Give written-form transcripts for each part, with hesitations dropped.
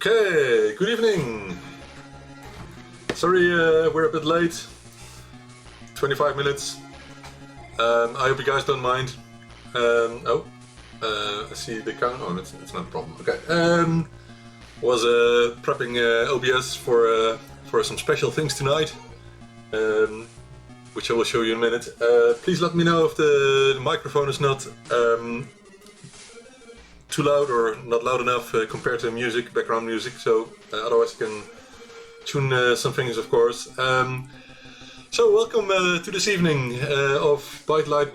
Okay, good evening. Sorry we're a bit late. 25 minutes. I hope you guys don't mind. I see the count. Oh, it's not a problem. Okay. Was prepping OBS for some special things tonight, which I will show you in a minute. Please let me know if the microphone is not too loud or not loud enough compared to music, background music. So otherwise you can tune some things, of course. So welcome to this evening of ByteDelight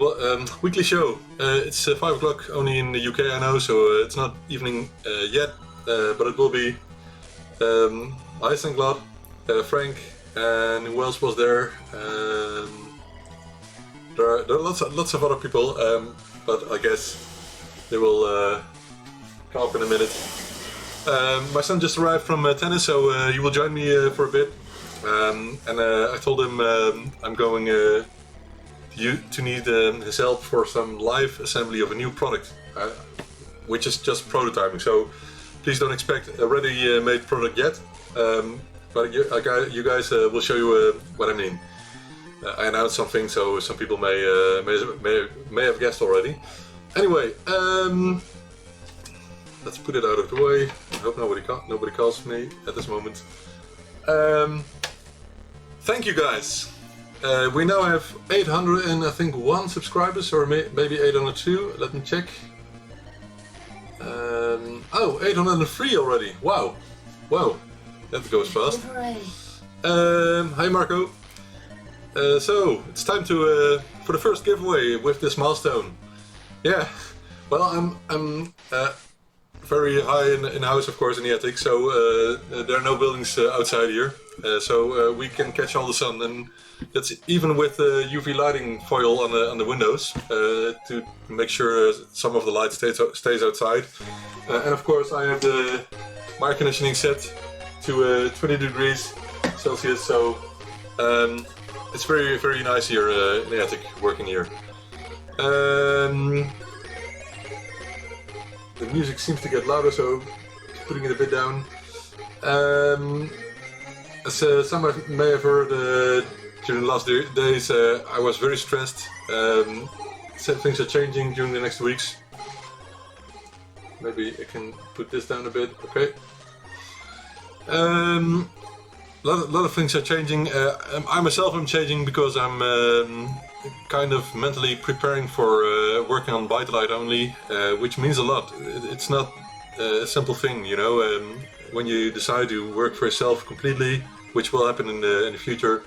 weekly show. It's 5 o'clock only in the UK, I know, so it's not evening yet, but it will be. Hi St-Glad, Frank, and who else was there? There are lots of other people, but I guess they will come up in a minute. My son just arrived from tennis, so he will join me for a bit. And I told him I'm going to need his help for some live assembly of a new product, which is just prototyping. So please don't expect a ready-made product yet. But you guys will show you what I mean. I announced something, so some people may have guessed already. Anyway, let's put it out of the way. I hope nobody calls me at this moment. Thank you guys. We now have 801 subscribers, or maybe 802. Let me check. Oh, 803 already. Wow, that goes fast. Hi Marco. So it's time to for the first giveaway with this milestone. Yeah. Well, I'm very high in the house, of course, in the attic, so there are no buildings outside here, so we can catch all the sun, and that's even with UV lighting foil on the windows to make sure some of the light stays outside. And of course, I have my air conditioning set to 20 degrees Celsius, so it's very, very nice here in the attic, working here. The music seems to get louder, so putting it a bit down. As some may have heard during the last days, I was very stressed. Things are changing during the next weeks. Maybe I can put this down a bit. Okay. A lot of things are changing. I myself am changing because I'm kind of mentally preparing for working on ByteDelight only, which means a lot. It's not a simple thing, you know. When you decide to work for yourself completely, which will happen in the future,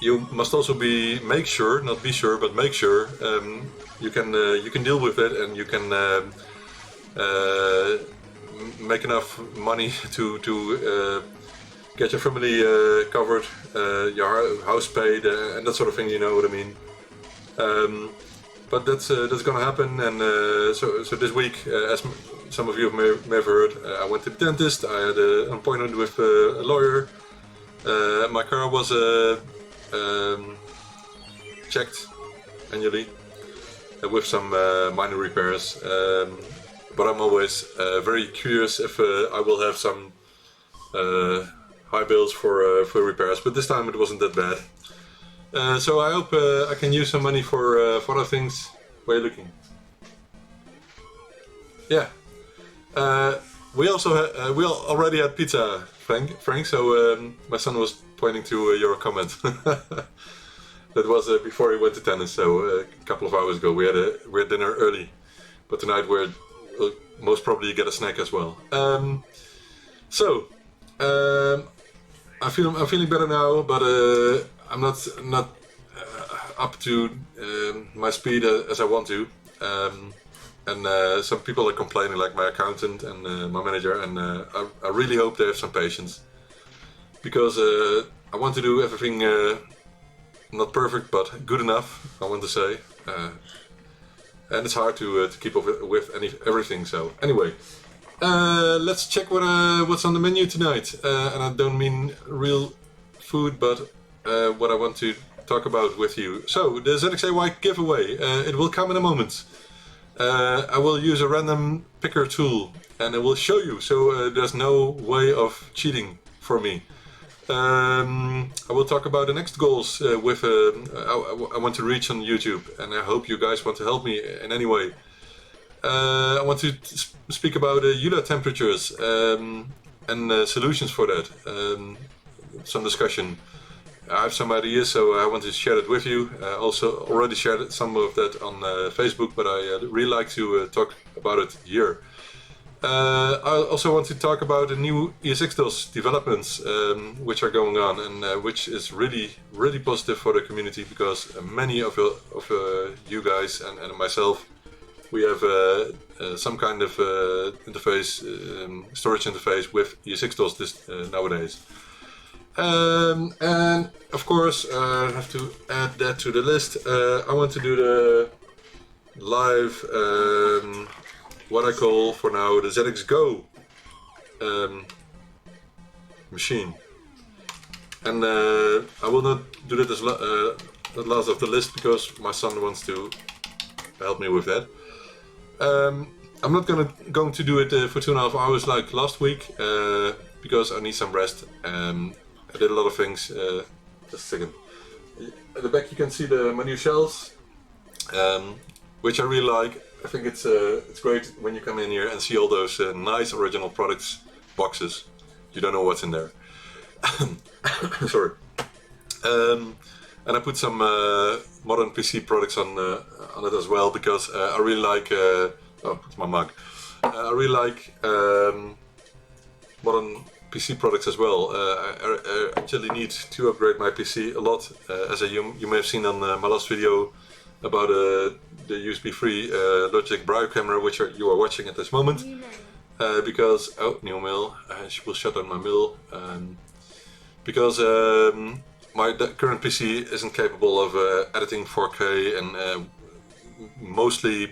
you must also make sure you can deal with it, and you can make enough money to get your family covered, your house paid, and that sort of thing. You know what I mean. But that's gonna happen, and so this week, as some of you may have heard, I went to the dentist. I had an appointment with a lawyer. My car was checked annually with some minor repairs. But I'm always very curious if I will have some high bills for repairs, but this time it wasn't that bad. So I hope I can use some money for other things. Where are you looking? Yeah. We already had pizza, Frank. So my son was pointing to your comment. That was before he went to tennis. So a couple of hours ago we had dinner early, but tonight we'll most probably get a snack as well. I'm feeling better now, but I'm not up to my speed as I want to. And some people are complaining, like my accountant and my manager, and I really hope they have some patience, because I want to do everything not perfect, but good enough, I want to say. And it's hard to keep up with everything. So anyway. Let's check what's on the menu tonight, and I don't mean real food, but what I want to talk about with you. So the ZXAY giveaway, it will come in a moment. I will use a random picker tool, and I will show you, so there's no way of cheating for me. I will talk about the next goals with I want to reach on YouTube, and I hope you guys want to help me in any way. I want to speak about ULA temperatures and solutions for that. Some discussion. I have some ideas, so I want to share it with you. I also already shared some of that on Facebook, but I really like to talk about it here. I also want to talk about the new ESXDOS developments which are going on, and which is really positive for the community, because many of you guys and myself, we have some kind of interface, storage interface with ESXDOS nowadays. And of course, I have to add that to the list. I want to do the live, what I call for now the ZX Go machine. And I will not do that as the last of the list, because my son wants to help me with that. I'm not going to do it for 2.5 hours like last week, because I need some rest. I did a lot of things. Just a second. At the back you can see my new shells, which I really like. I think it's great when you come in here and see all those nice original products boxes. You don't know what's in there. Sorry. And I put some modern PC products on it as well, because I really like. Oh, it's my mug. I really like modern PC products as well. I actually need to upgrade my PC a lot, as you may have seen on my last video about the USB-free Logitech Brio camera, which you are watching at this moment. Because new mail, she will shut down my mail. Because my current PC isn't capable of editing 4K, and mostly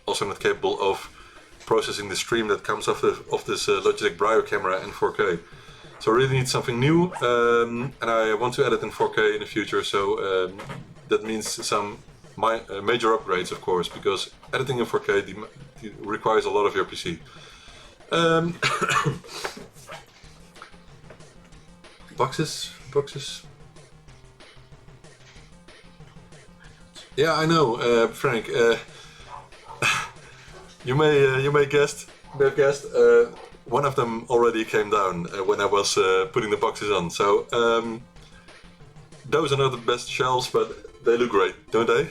also not capable of processing the stream that comes off this Logitech Brio camera in 4K. So I really need something new, and I want to edit in 4K in the future, so that means some major upgrades, of course, because editing in 4K requires a lot of your PC. Boxes. Yeah, I know, Frank. You may have guessed. One of them already came down when I was putting the boxes on. So those are not the best shells, but they look great, don't they?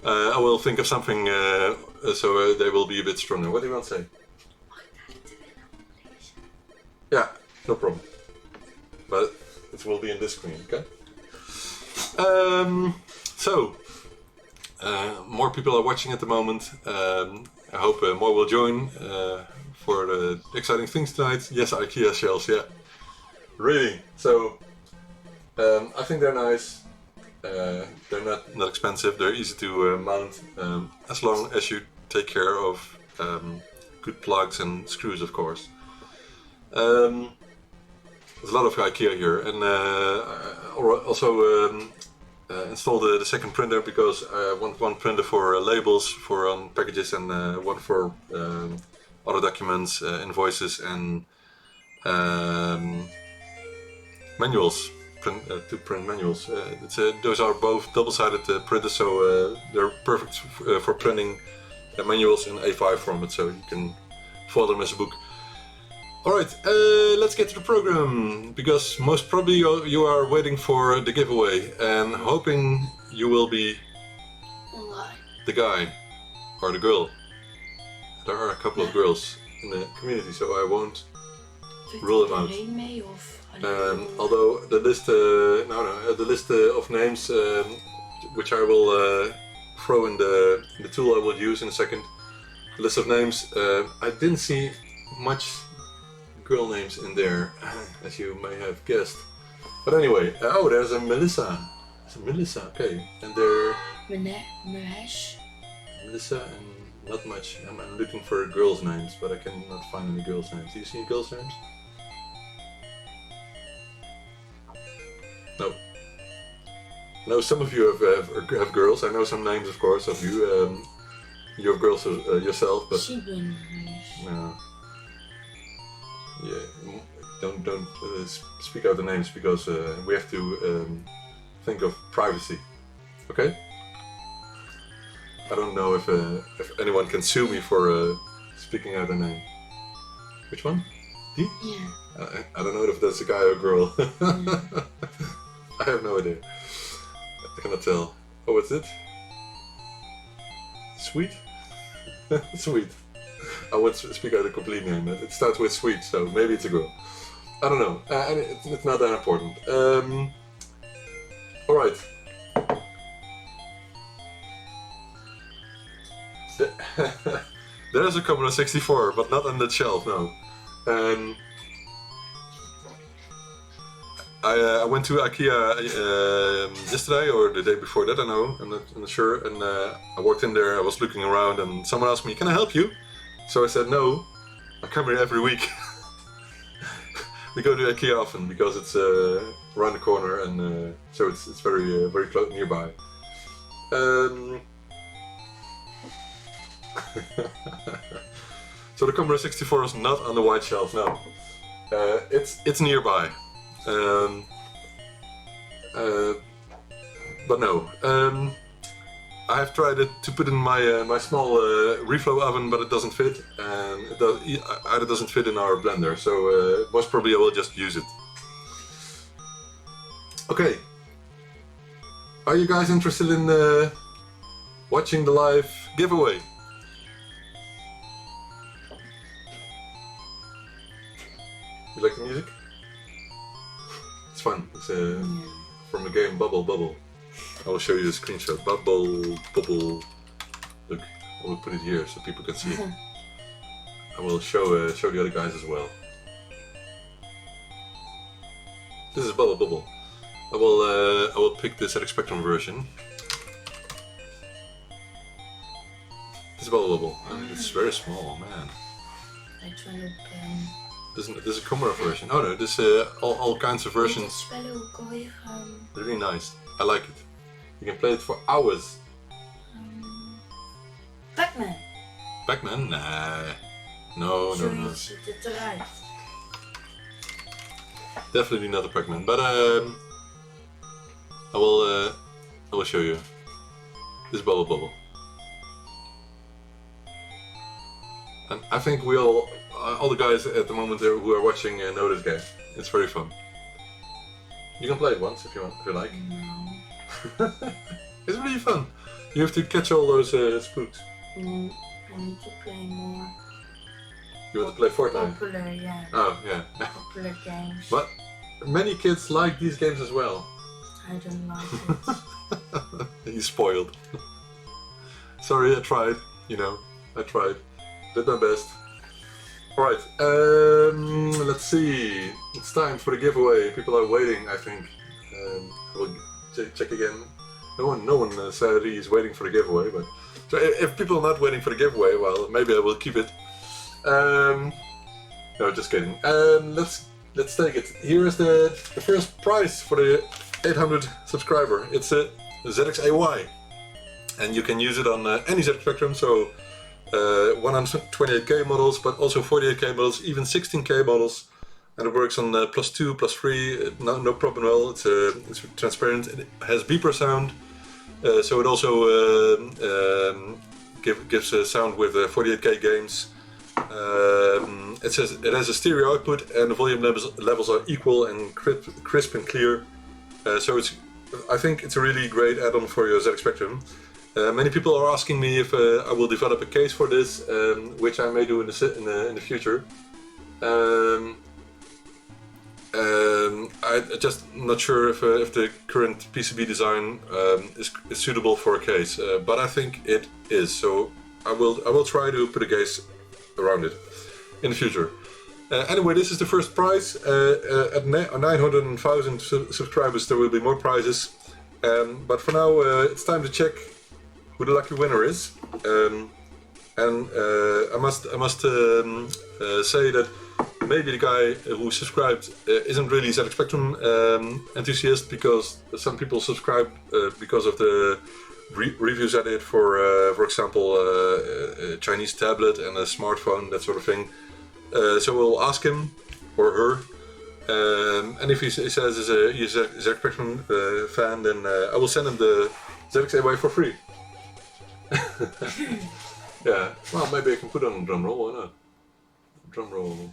I will think of something so they will be a bit stronger. What do you want to say? Yeah, no problem. But it will be in this screen, okay? So. More people are watching at the moment. I hope more will join for the exciting things tonight. Yes, IKEA shells, yeah. Really. So, I think they're nice. They're not expensive. They're easy to mount, as long as you take care of good plugs and screws, of course. There's a lot of IKEA here, and also installed the second printer, because I want one printer for labels for on packages, and one for other documents, invoices, and manuals. To print manuals. Those are both double-sided printers, so they're perfect for printing manuals in A5 format, so you can follow them as a book. Alright, let's get to the program, because most probably you are waiting for the giveaway and hoping you will be the guy or the girl. There are a couple of girls in the community, so I won't rule them out. Although the list, the list of names, which I will throw in the tool I will use in a second. The list of names, I didn't see much girl names in there, as you may have guessed. But anyway, oh, there's a Melissa. It's a Melissa, okay. And they're Melissa and not much. I'm looking for girls' names, but I cannot find any girls' names. Do you see girls' names? No. No, some of you have girls. I know some names, of course, of you. You have girls yourself, but She been. no. Yeah, don't speak out the names because we have to think of privacy. Okay? I don't know if anyone can sue me for speaking out a name. Which one? D? Yeah. I don't know if that's a guy or a girl. I have no idea. I cannot tell. Oh, what's it? Sweet? Sweet. I would speak out a complete name. It starts with sweet, so maybe it's a girl. I don't know. And it's not that important. Alright. There's a Commodore 64, but not on that shelf, no. I went to IKEA yesterday or the day before that, I know, I'm not sure, and I walked in there, I was looking around and someone asked me, can I help you? So I said no, I come here every week. We go to IKEA often because it's around the corner and so it's very very close nearby. So the Commodore 64 is not on the white shelf, no. It's nearby. But no. I have tried it to put in my small reflow oven, but it doesn't fit, and it doesn't fit in our blender. So most probably I will just use it. Okay. Are you guys interested in watching the live giveaway? You like the music? It's fun. It's from the game Bubble. I will show you the screenshot. Bubble. Look, I will put it here so people can see it. I will show the other guys as well. This is Bubble. I will pick the ZX Spectrum version. This is Bubble. And it's very small, man. I try to There's a Commodore version. Oh no, there's all kinds of versions. Really nice. I like it. You can play it for hours. Pac-Man. Pac-Man? Nah. No. Definitely not a Pac-Man. But I will show you. This is Bubble. And I think we all the guys at the moment who are watching know this game. It's very fun. You can play it once if you want, if you like. No. It's really fun. You have to catch all those spooks. I need to play more. You want to play Fortnite? Popular, yeah. Oh, yeah. Popular games. But many kids like these games as well. I don't like it. He's spoiled. Sorry, I tried. I tried. Did my best. Alright, let's see. It's time for the giveaway. People are waiting, I think. I will check again. No one said he's waiting for the giveaway, but so if people are not waiting for the giveaway, well, maybe I will keep it. No, just kidding. Let's take it. Here is the first prize for the 800 subscriber. It's a ZX-AY, and you can use it on any ZX Spectrum. So 128K models, but also 48K models, even 16K models, and it works on +2, +3, no problem at all. It's transparent. It has beeper sound, so it also gives a sound with 48K games. It has a stereo output, and the volume levels are equal and crisp and clear. So I think it's a really great add-on for your ZX Spectrum. Many people are asking me if I will develop a case for this, which I may do in the future. I'm just not sure if the current PCB design is suitable for a case, but I think it is. So I will try to put a case around it in the future. Anyway, this is the first prize. At 900,000 subscribers, there will be more prizes. But for now, it's time to check who the lucky winner is. I must say that maybe the guy who subscribed isn't really ZX Spectrum enthusiast, because some people subscribe because of the reviews at it for example, a Chinese tablet and a smartphone, that sort of thing. So we'll ask him or her, and if he says he's a ZX Spectrum fan, then I will send him the ZX away for free. Yeah, well, maybe I can put on a drum roll, why not? Drum roll.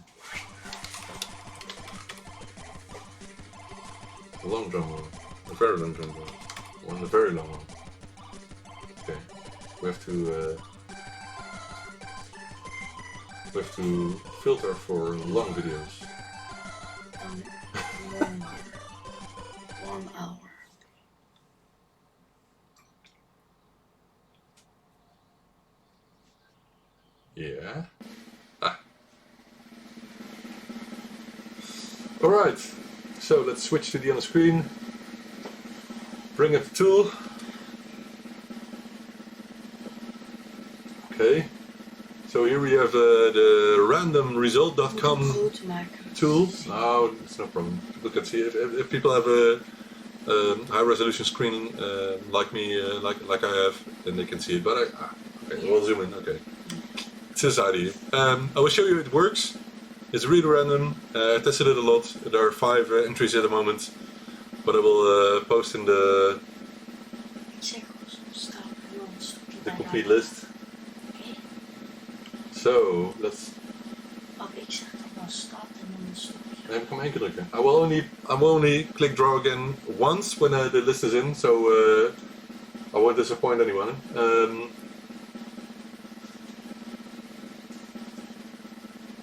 A long drum roll. A very long drum roll. One, a very long one. Okay. We have to filter for long videos. 1 hour. Yeah. Ah. Alright. So let's switch to the other screen. Bring up the tool. Okay. So here we have the randomresult.com tool. No, it's no problem. People can see if people have a high resolution screen like me, like I have, then they can see it. But okay, we'll zoom in. Okay, it's this idea. I will show you it works. It's really random. I tested it a lot. There are 5 entries at the moment, but I will post in the complete list. So let's. Ik kan hem 1 keer drukken. I will only click draw again once when the list is in, so I won't disappoint anyone.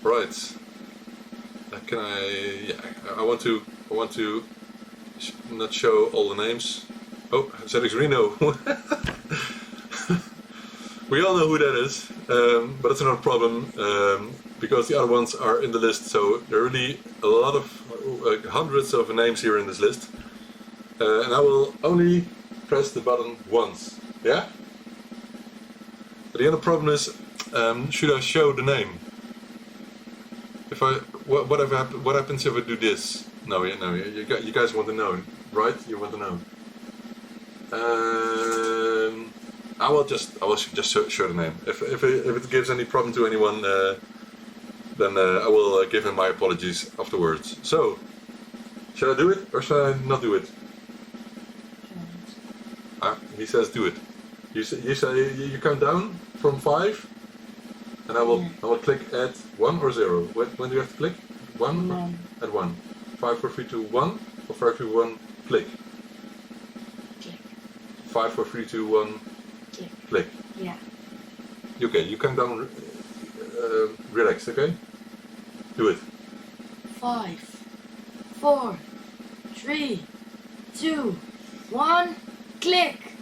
Right. Can I? Yeah. I want to not show all the names. Oh, ZX Reno. We all know who that is, but it's not a problem because the other ones are in the list. So there are really a lot of hundreds of names here in this list, and I will only press the button once. Yeah. But the other problem is, should I show the name? If I what happens if I do this? No, yeah, no, you guys want to know, right? You want to know. I will just show the name. If it gives any problem to anyone, then I will give him my apologies afterwards. So, shall I do it or shall I not do it? He says do it. You say you count down from 5, and I will click at 1 or 0. When do you have to click? 1 at 1. 5, 4, 3, 2, 1, or 5, 3, 1, click. 5, 4, 3, 2, 1. Click. Yeah. Okay, you count down. Relax, okay? Do it. 5, 4, 3, 2, 1, click.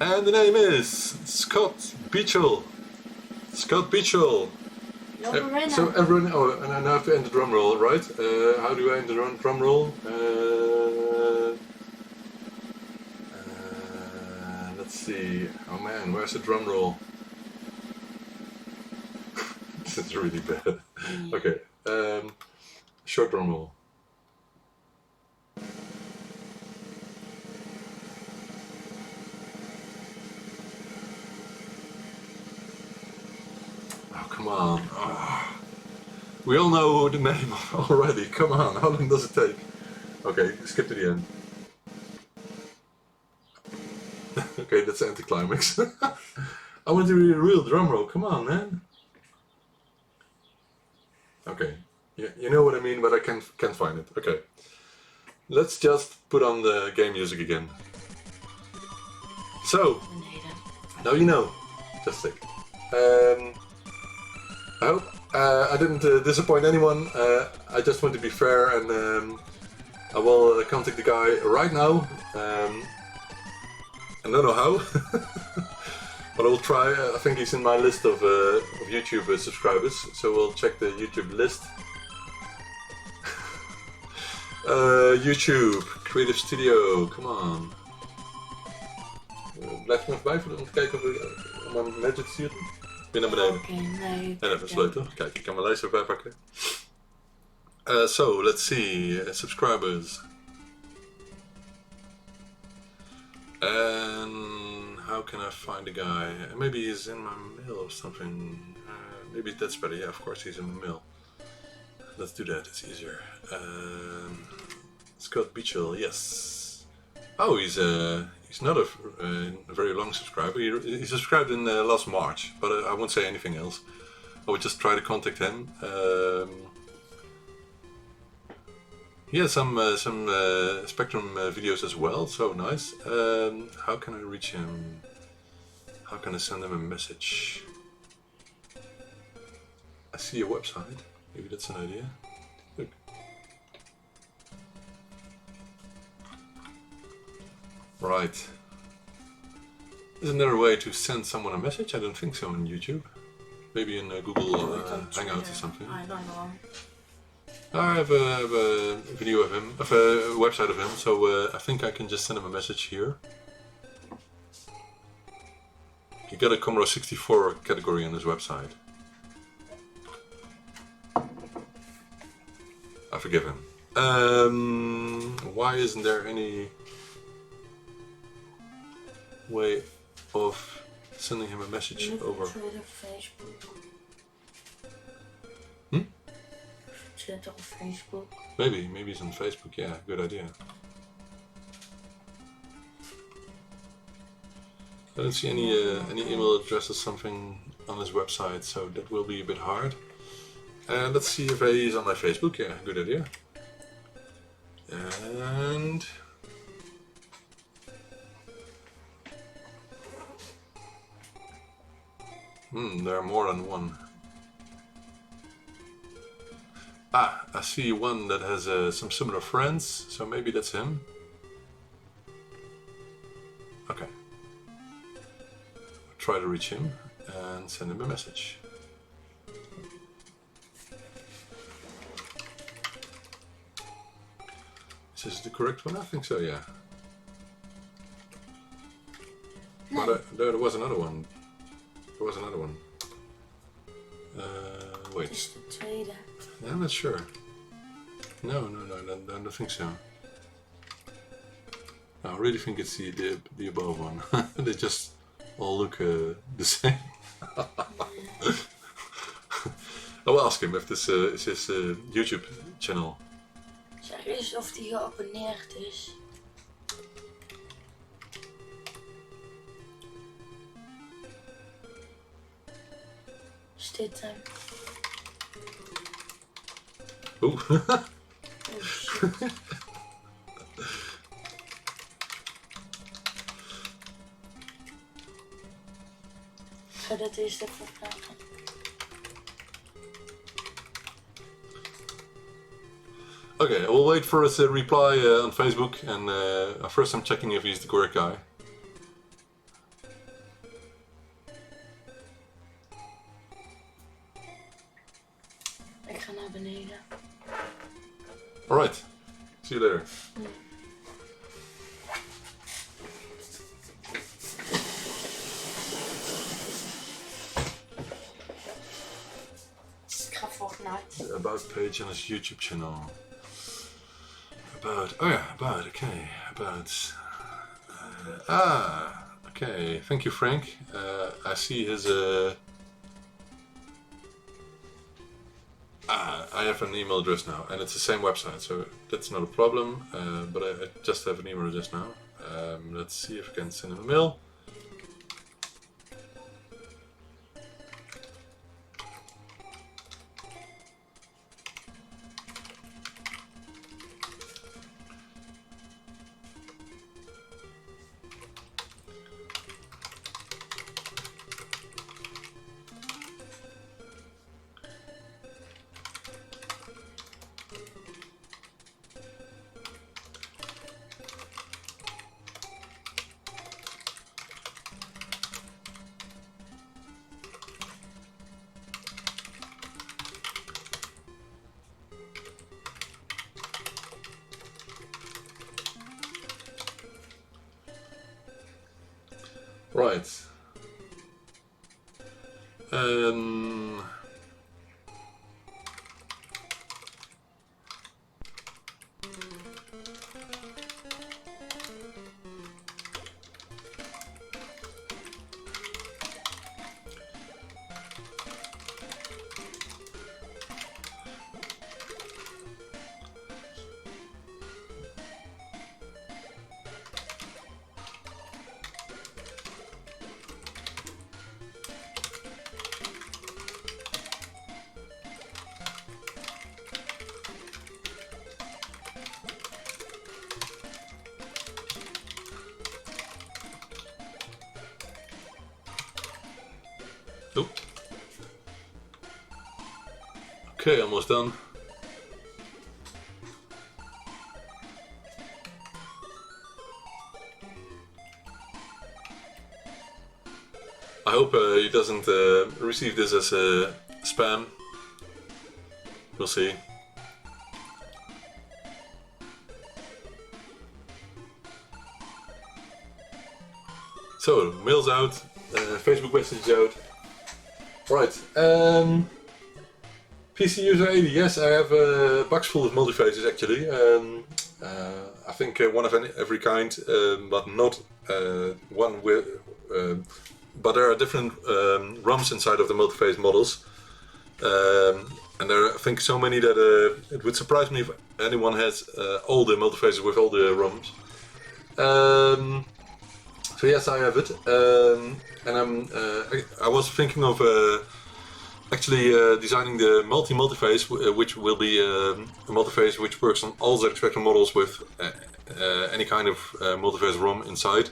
And the name is Scott Beachell. Scott Beachell. So everyone. Oh, and I now have to end the drum roll, right? How do I end the drum roll? Let's see. Oh man, where's the drum roll? This is really bad. Okay. Short drum roll. Oh, come on. Oh. We all know the name already. Come on, how long does it take? Okay, skip to the end. Okay, that's anticlimax. I want to do a real drum roll. Come on, man. Okay, you know what I mean, but I can't find it. Okay, let's just put on the game music again. So, now you know. Just a sec. I hope I didn't disappoint anyone. I just want to be fair, and I will contact the guy right now. I don't know how, but I will try. I think he's in my list of YouTube subscribers, so we'll check the YouTube list. YouTube, Creative Studio, come on. Blijf er nog bij om te kijken om een mailtje te sturen? Weer naar beneden. Oké, nee. En even sleutel. Kijk, ik kan mijn lijst erbij pakken. So, let's see. Subscribers. And how can I find the guy? Maybe he's in my mail or something. Maybe that's better. Yeah, of course he's in my mail. Let's do that. It's easier. Scott Beachell. Yes. Oh, he's not a very long subscriber. He subscribed in last March, but I won't say anything else. I would just try to contact him. He has some Spectrum videos as well, so nice. How can I reach him? How can I send him a message? I see a website. Maybe that's an idea. Look. Right. Isn't there a way to send someone a message? I don't think so on YouTube. Maybe in Google Hangouts or something. I don't know. I have a video of him, of a website of him, so I think I can just send him a message here. He got a Commodore 64 category on his website. I forgive him. Why isn't there any way of sending him a message over? Facebook. Twitter or Facebook. Maybe it's on Facebook. Yeah, good idea. I don't see any email address or something on his website, so that will be a bit hard. Let's see if he's on my Facebook. Yeah, good idea. And there are more than one. Ah, I see one that has some similar friends, so maybe that's him. Okay. I'll try to reach him and send him a message. Is this the correct one? I think so, yeah. No. But there was another one. There was another one. Wait. Het is de tweede. I'm not sure. No, I don't think so. No, I really think it's the above one. They just all look the same. I will ask him if this is his YouTube channel. Zeg eens of die geabonneerd is. Is dit hem? Oeh. Oh shit. Ik ga dat eerst even vragen. Okay, I will wait for his reply on Facebook, and first I'm checking if he's the correct guy. Ik ga naar beneden. Alright, see you later. Ik ga Fortnite. The about page on his YouTube channel. About, oh yeah, about, okay, about. Okay, thank you, Frank. I see his. I have an email address now, and it's the same website, so that's not a problem. But I just have an email address now. Let's see if I can send him a mail. Right. Oop. Okay, almost done. I hope he doesn't receive this as spam. We'll see. So, mail's out, Facebook message out. Right, PC user 80, yes, I have a box full of multiphases actually. I think one of every kind, but not one with... but there are different ROMs inside of the multiphase models. And there are, I think, so many that it would surprise me if anyone has all the multiphases with all the ROMs. So yes, I have it, and I was thinking of actually designing the multiphase, which will be a multiphase which works on all ZX Spectrum models with any kind of multiphase ROM inside.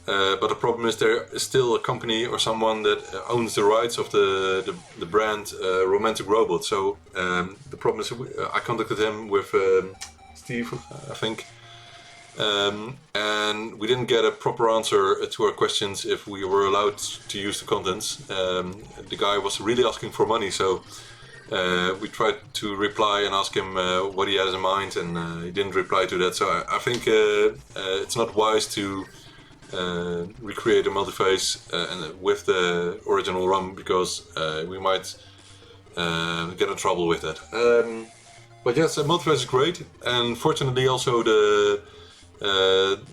But the problem is there is still a company or someone that owns the rights of the brand Romantic Robot. So the problem is I contacted him with Steve, I think. And we didn't get a proper answer to our questions if we were allowed to use the contents. The guy was really asking for money, so we tried to reply and ask him what he has in mind, and he didn't reply to that. So I think it's not wise to recreate a multiphase with the original ROM, because we might get in trouble with that. But yes, multiphase is great, and fortunately also the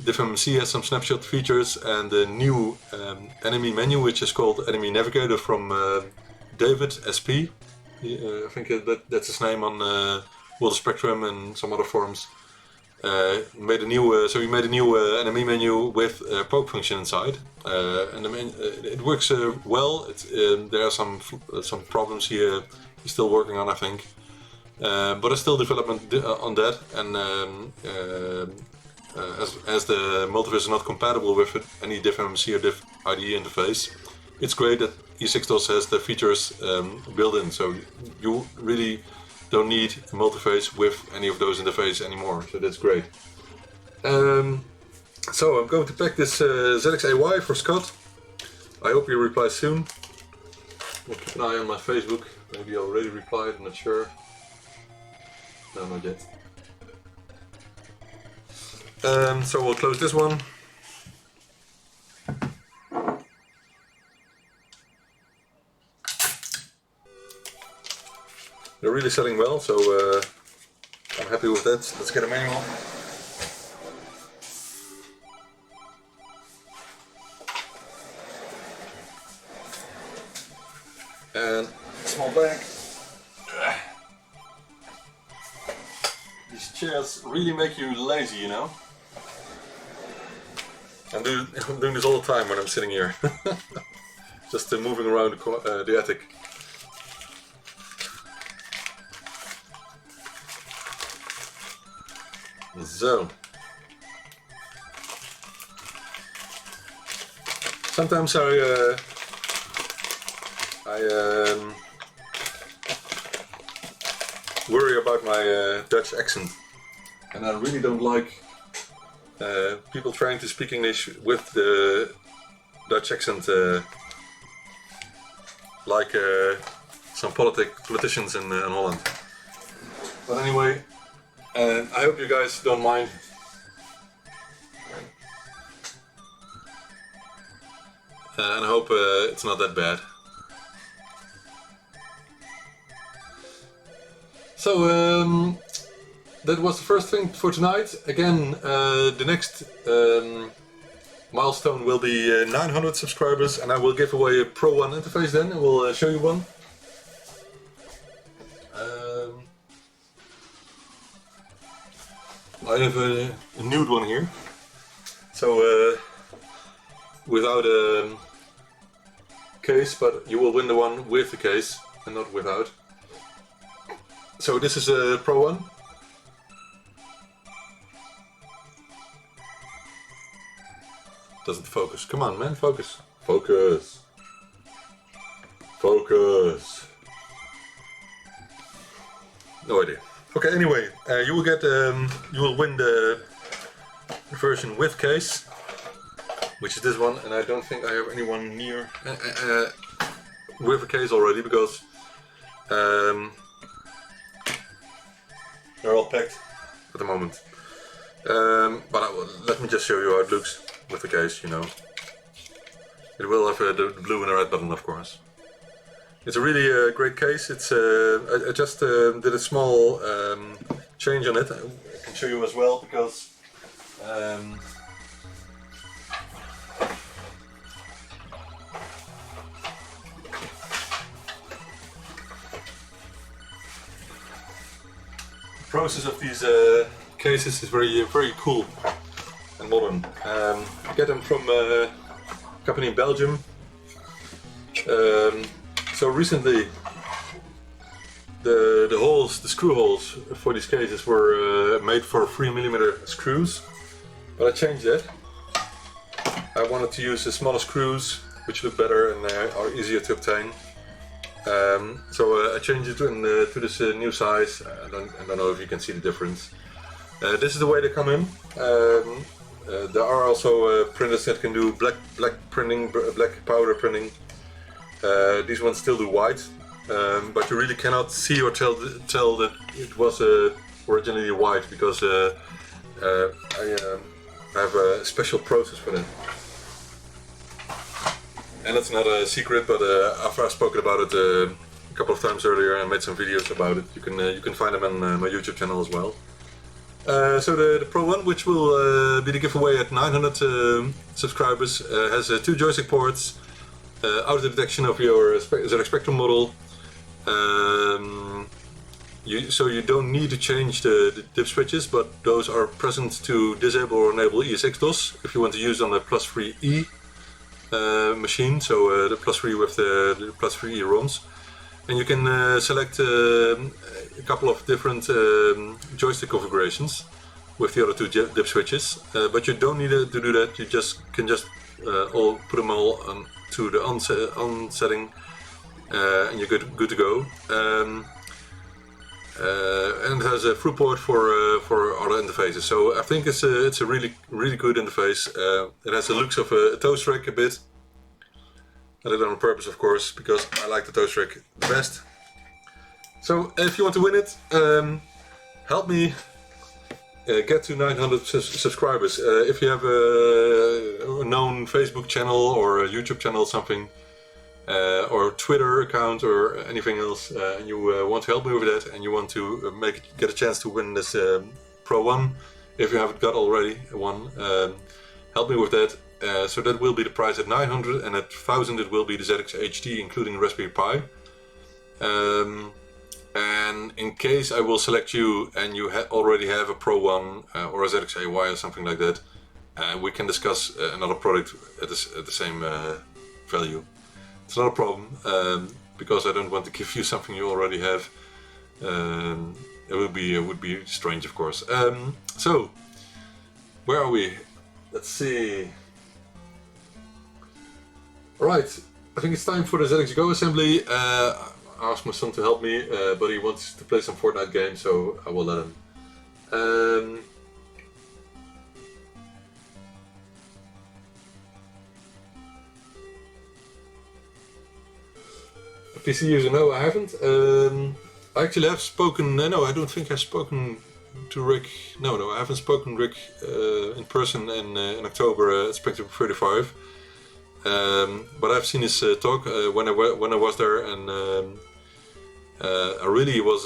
DivMMC has some snapshot features, and the new enemy menu, which is called Enemy Navigator from David SP. I think that's his name on World of Spectrum and some other forums. Made a new, so he made a new enemy menu with poke function inside, and it works well. There are some problems here. He's still working on, I think, but there's still development on that, and. As the multiphase is not compatible with any DivMMC or Div IDE interface, it's great that E6DOS has the features built in, so you really don't need a multiphase with any of those interfaces anymore, so that's great. So I'm going to pack this ZXAY for Scott. I hope he replies soon. I'll keep an eye on my Facebook, maybe I already replied, I'm not sure. No, not yet. So we'll close this one. They're really selling well, so I'm happy with that. Let's get a manual. And a small bag. These chairs really make you lazy, you know? I'm doing this all the time when I'm sitting here. Just moving around the attic. So. Sometimes I worry about my Dutch accent. And I really don't like people trying to speak English with the Dutch accent, like some politicians in Holland. But anyway, I hope you guys don't mind. And I hope it's not that bad. So, that was the first thing for tonight. Again, the next milestone will be 900 subscribers, and I will give away a Pro 1 interface then, and we'll show you one. I have a nude one here. So, without a case, but you will win the one with the case, and not without. So this is a Pro 1. Doesn't focus. Come on, man, focus. Focus. Focus. No idea. Okay, anyway, you will get, you will win the version with case, which is this one, and I don't think I have anyone near with a case already because they're all packed at the moment. But let me just show you how it looks with the case, you know. It will have the blue and the red button, of course. It's a really great case. It's I just did a small change on it. I can show you as well because the process of these cases is very cool and modern. I get them from a company in Belgium. So recently, the holes, the screw holes for these cases were made for 3mm screws, but I changed that. I wanted to use the smaller screws, which look better and are easier to obtain. So I changed it to this new size. I don't know if you can see the difference. This is the way they come in. There are also printers that can do black printing, black powder printing. These ones still do white, but you really cannot see or tell that it was originally white because I have a special process for that. And that's not a secret, but after I've spoken about it a couple of times earlier and made some videos about it, you can find them on my YouTube channel as well. So the Pro 1, which will be the giveaway at 900 subscribers, has 2 joystick ports, auto detection of your ZX Spectrum model. So you don't need to change the dip switches, but those are present to disable or enable ESX DOS if you want to use on the +3E machine, so the +3 with the +3E ROMs. And you can select a couple of different joystick configurations with the other 2 dip switches, but you don't need to do that. You can just all put them all to the on setting, and you're good to go. And it has a through port for other interfaces. So I think it's a really good interface. It has the looks of a toast rack a bit. I did it on purpose, of course, because I like the toast rack the best. So if you want to win it, help me get to 900 subscribers. If you have a known Facebook channel or a YouTube channel or something, or Twitter account or anything else, and you want to help me with that, and you want to get a chance to win this Pro 1, if you haven't got already one, help me with that. So that will be the price at 900, and at 1000 it will be the ZX HD, including Raspberry Pi. And in case I will select you and you already have a Pro 1 or a ZX AY or something like that, we can discuss another product at the same value. It's not a problem, because I don't want to give you something you already have. It would be strange, of course. So, where are we? Let's see. Alright, I think it's time for the ZX Go assembly. I asked my son to help me, but he wants to play some Fortnite game, so I will let him. PC user, no, I haven't. I actually have spoken. No, I don't think I've spoken to Rick. No, I haven't spoken to Rick in person in October at Spectrum 35. But I've seen his talk when I was there, and I really was.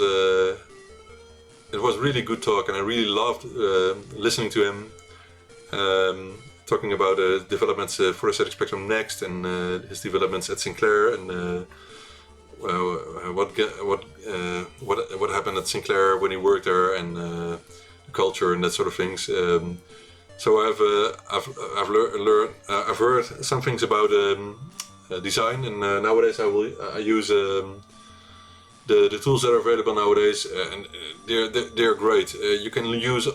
It was really good talk, and I really loved listening to him talking about developments for the ZX Spectrum Next and his developments at Sinclair and. What happened at Sinclair when he worked there, and the culture and that sort of things. So I've heard some things about design, and nowadays I use the tools that are available nowadays, and they're great. You can use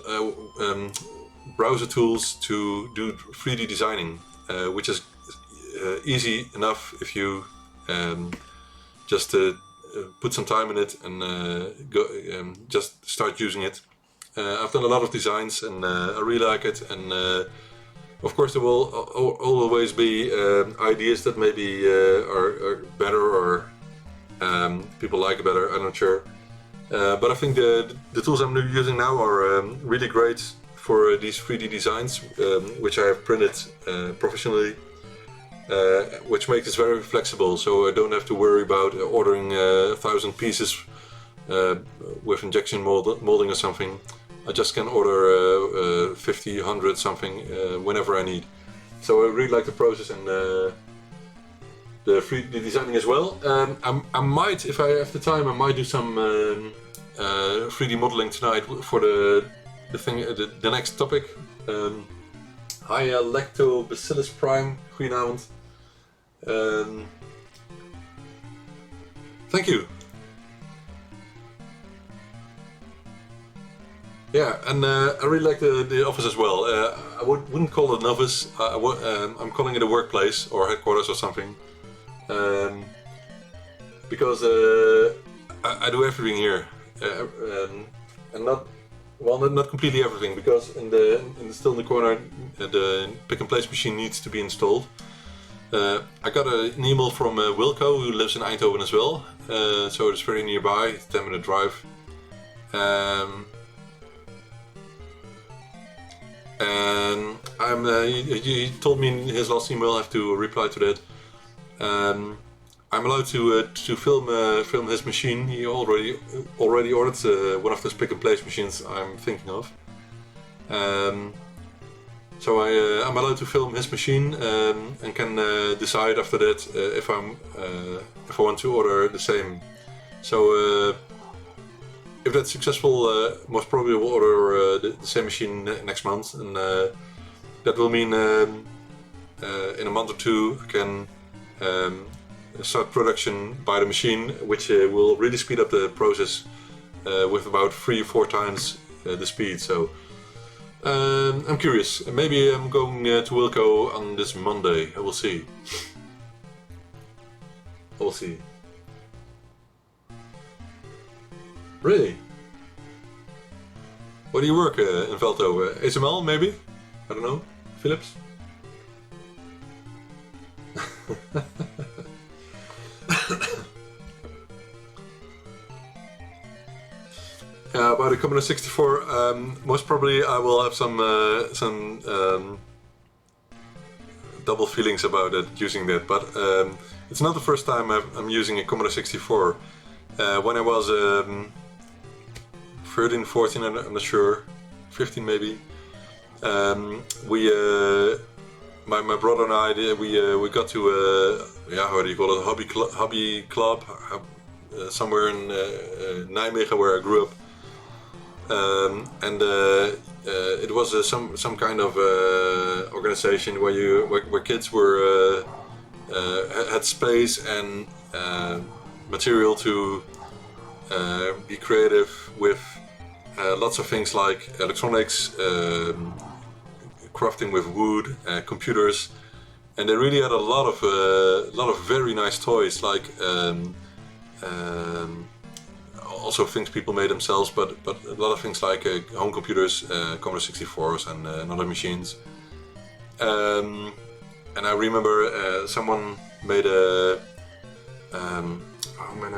browser tools to do 3D designing, which is easy enough if you just put some time in it and just start using it. I've done a lot of designs and I really like it, and of course there will always be ideas that maybe are better or people like better, I'm not sure. But I think the tools I'm using now are really great for these 3D designs, which I have printed professionally, which makes it very flexible, so I don't have to worry about ordering 1,000 pieces with injection molding or something. I just can order 50, 100 something whenever I need. So I really like the process and the 3D designing as well. I might, if I have the time, I might do some 3D modeling tonight for the next topic. Hi Lactobacillus Prime, goedenavond. Thank you. Yeah, and I really like the office as well. I wouldn't call it an office. I'm calling it a workplace or headquarters or something, because I do everything here, and not completely everything, because still in the corner the pick and place machine needs to be installed. I got an email from Wilco, who lives in Eindhoven as well, so it's very nearby. It's a 10-minute drive. And he told me in his last email, I have to reply to that. I'm allowed to film his machine. He already ordered one of those pick and place machines I'm thinking of. So I'm allowed to film his machine and can decide after that if I want to order the same. So if that's successful, most probably we'll order the same machine next month, and that will mean in a month or two I can start production by the machine, which will really speed up the process with about 3 or 4 times the speed. So I'm curious. Maybe I'm going to Wilco on this Monday. I will see. I will see. Really? Where do you work in Veldhoven? ASML maybe? I don't know. Philips? About the Commodore 64, most probably I will have some double feelings about it, using that, but it's not the first time I'm using a Commodore 64. When I was 13, 14, I'm not sure, 15 maybe, my brother and I, we got to how do you call it, hobby club, somewhere in Nijmegen, where I grew up. It was some kind of organization where kids were had space and material to be creative with lots of things like electronics, crafting with wood, computers, and they really had a lot of very nice toys, like also things people made themselves, but a lot of things like home computers, Commodore 64s and other machines. And I remember someone made a how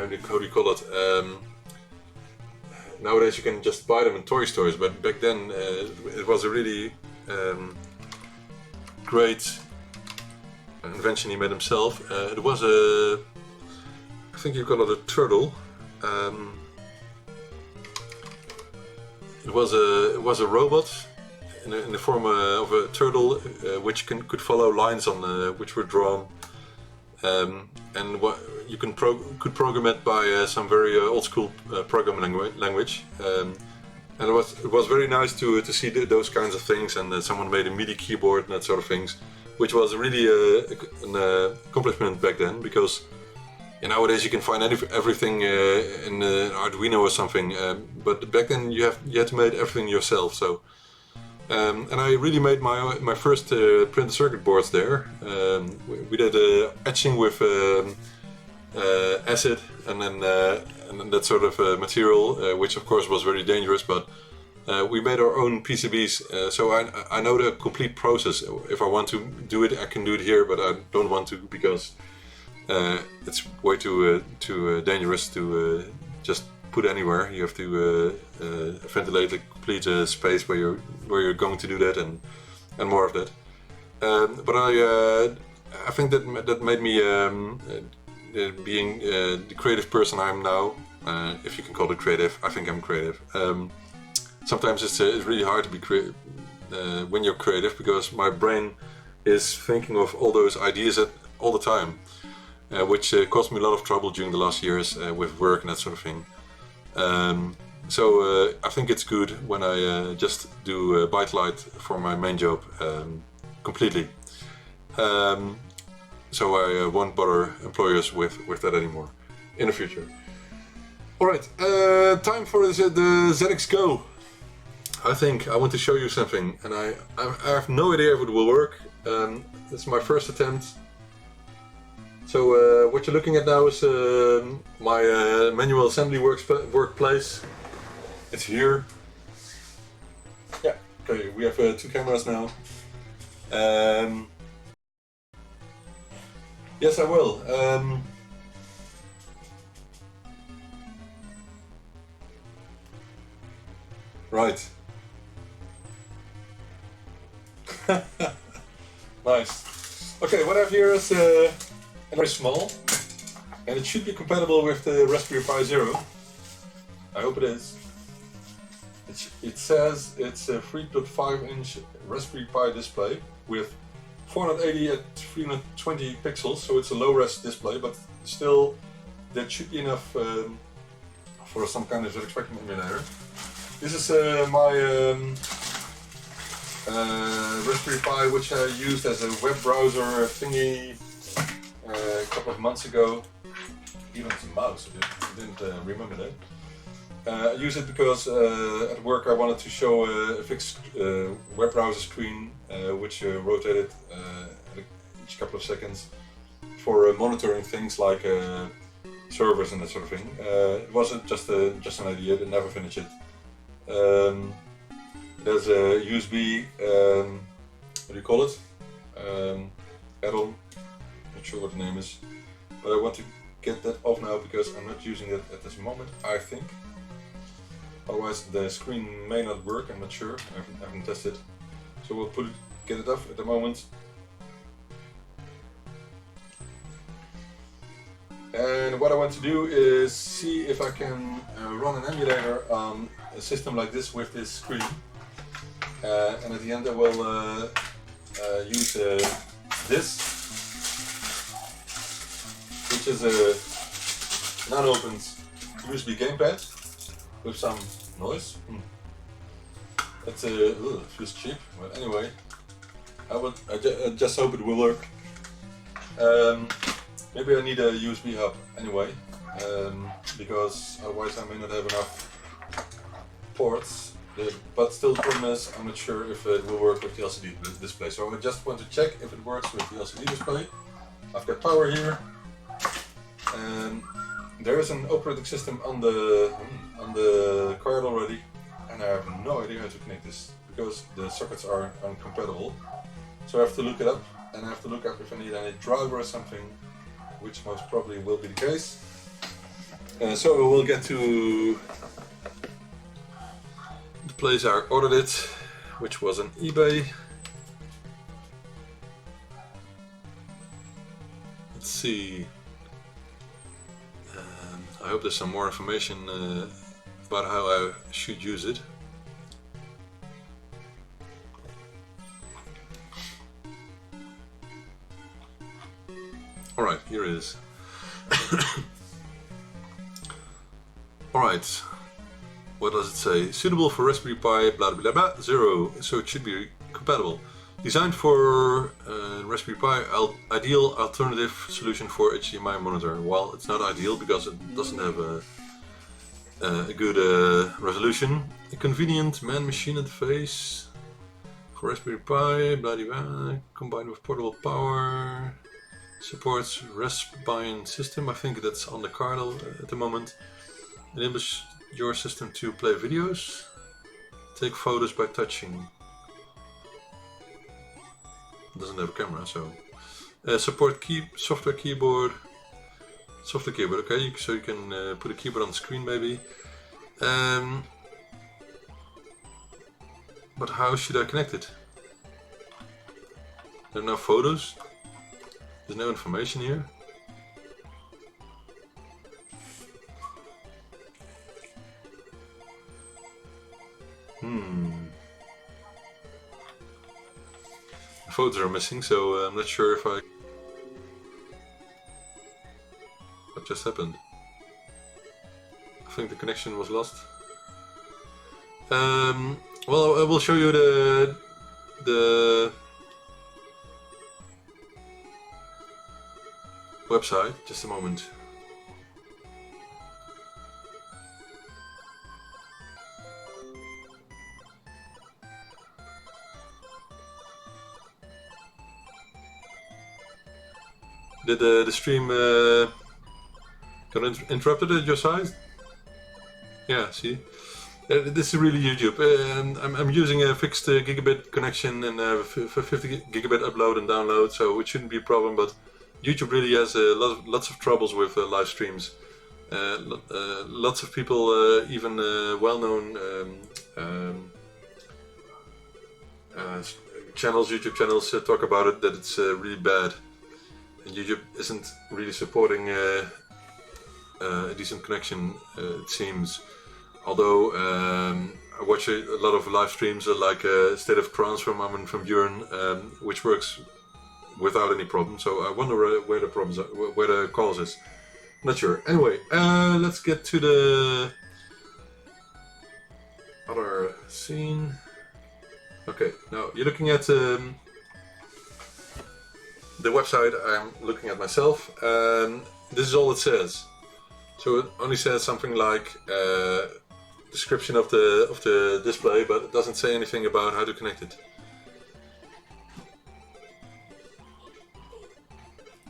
do you call it? Nowadays you can just buy them in toy stores, but back then it was a really great invention he made himself. It was I think you call it a turtle. It was a robot in the form of a turtle, which could follow lines on which were drawn, and you could program it by some very old school programming language, and it was very nice to see those kinds of things, and someone made a MIDI keyboard and that sort of things, which was really an accomplishment back then, because nowadays you can find everything in Arduino or something, but back then you had to make everything yourself. So, and I really made my first printed circuit boards there. We did etching with acid and then that sort of material, which of course was very dangerous, but we made our own PCBs, so I know the complete process. If I want to do it, I can do it here, but I don't want to because it's way too dangerous to just put anywhere. You have to ventilate the complete space where you're going to do that, and more of that. But I think that made me being the creative person I am now. If you can call it creative, I think I'm creative. Sometimes it's really hard to be creative when you're creative, because my brain is thinking of all those ideas all the time, which caused me a lot of trouble during the last years with work and that sort of thing. So I think it's good when I just do ByteDelight for my main job completely. So I won't bother employers with that anymore in the future. Alright, time for the ZX Go. I think I want to show you something, and I have no idea if it will work. It's my first attempt. So what you're looking at now is my manual assembly workplace. It's here. Yeah, okay, we have 2 cameras now. Yes, I will. Right. Nice. Okay, what I have here is very small, and it should be compatible with the Raspberry Pi Zero. I hope it is. It says it's a 3.5-inch Raspberry Pi display with 480 at 320 pixels, so it's a low-res display, but still that should be enough for some kind of ZX Spectrum emulator. This is my Raspberry Pi, which I used as a web browser thingy a couple of months ago. Even as a mouse, I didn't remember that. I use it because at work I wanted to show a fixed web browser screen which rotated each couple of seconds for monitoring things like servers and that sort of thing. It wasn't just an idea, I didn't never finish it. There's a USB, what do you call it? Add-on, not sure what the name is, but I want to get that off now because I'm not using it at this moment, I think. Otherwise the screen may not work, I'm not sure, I haven't tested. So we'll get it off at the moment. And what I want to do is see if I can run an emulator on a system like this with this screen. And at the end I will use this, which is an unopened USB gamepad with some noise. It feels cheap, but anyway, I just hope it will work. Maybe I need a USB hub anyway, because otherwise I may not have enough ports. But still, the problem is I'm not sure if it will work with the LCD display. So I just want to check if it works with the LCD display. I've got power here. There is an operating system on the card already, and I have no idea how to connect this because the sockets are incompatible. So I have to look it up, and I have to look up if I need any driver or something, which most probably will be the case. So we'll get to the place I ordered it, which was on eBay. Let's see. I hope there's some more information about how I should use it. Alright, here it is. Alright, what does it say? Suitable for Raspberry Pi blah blah blah 0, so it should be compatible. Designed for Raspberry Pi, ideal alternative solution for HDMI monitor. Well, it's not ideal because it doesn't have a good resolution. A convenient man-machine interface for Raspberry Pi, blah blah blah, combined with portable power. Supports Raspbian system. I think that's on the card at the moment. Enables your system to play videos. Take photos by touching. Doesn't have a camera, so. Support software keyboard. Software keyboard, okay, so you can put a keyboard on the screen maybe. But how should I connect it? There are no photos. There's no information here. The photos are missing, so I'm not sure if I... What just happened? I think the connection was lost. Well, I will show you the website. Just a moment. Did the stream got interrupted at your side? Yeah, see? This is really YouTube. I'm using a fixed gigabit connection and 50 gigabit upload and download, so it shouldn't be a problem, but YouTube really has lots of troubles with live streams. Lots of people, even well-known channels, YouTube channels, talk about it, that it's really bad. And YouTube isn't really supporting a decent connection, it seems. Although I watch a lot of live streams like State of Trance from Armin van Buuren, which works without any problem. So I wonder where the problems are, where the cause is. Not sure. Anyway, let's get to the other scene. Okay, now you're looking at the website. I'm looking at myself, and this is all it says. So it only says something like description of the display, but it doesn't say anything about how to connect it.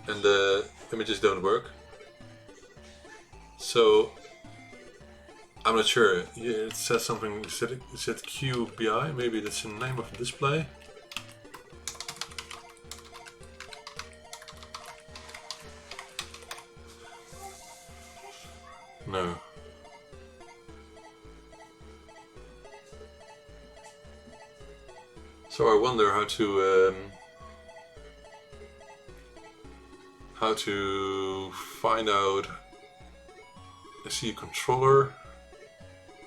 And the images don't work. So I'm not sure. It says something. It said QBI. Maybe that's the name of the display. No. So I wonder how to find out. I see a controller.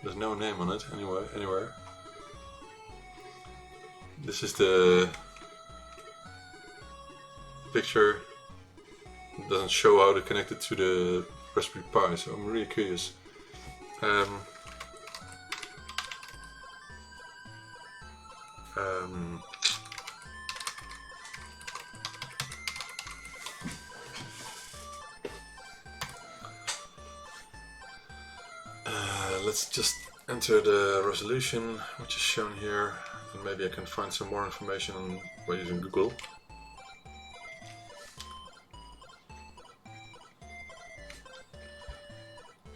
There's no name on it anywhere. This is the picture. It doesn't show how to connect it to the Raspberry Pi, so I'm really curious. Let's just enter the resolution, which is shown here, and maybe I can find some more information by using Google.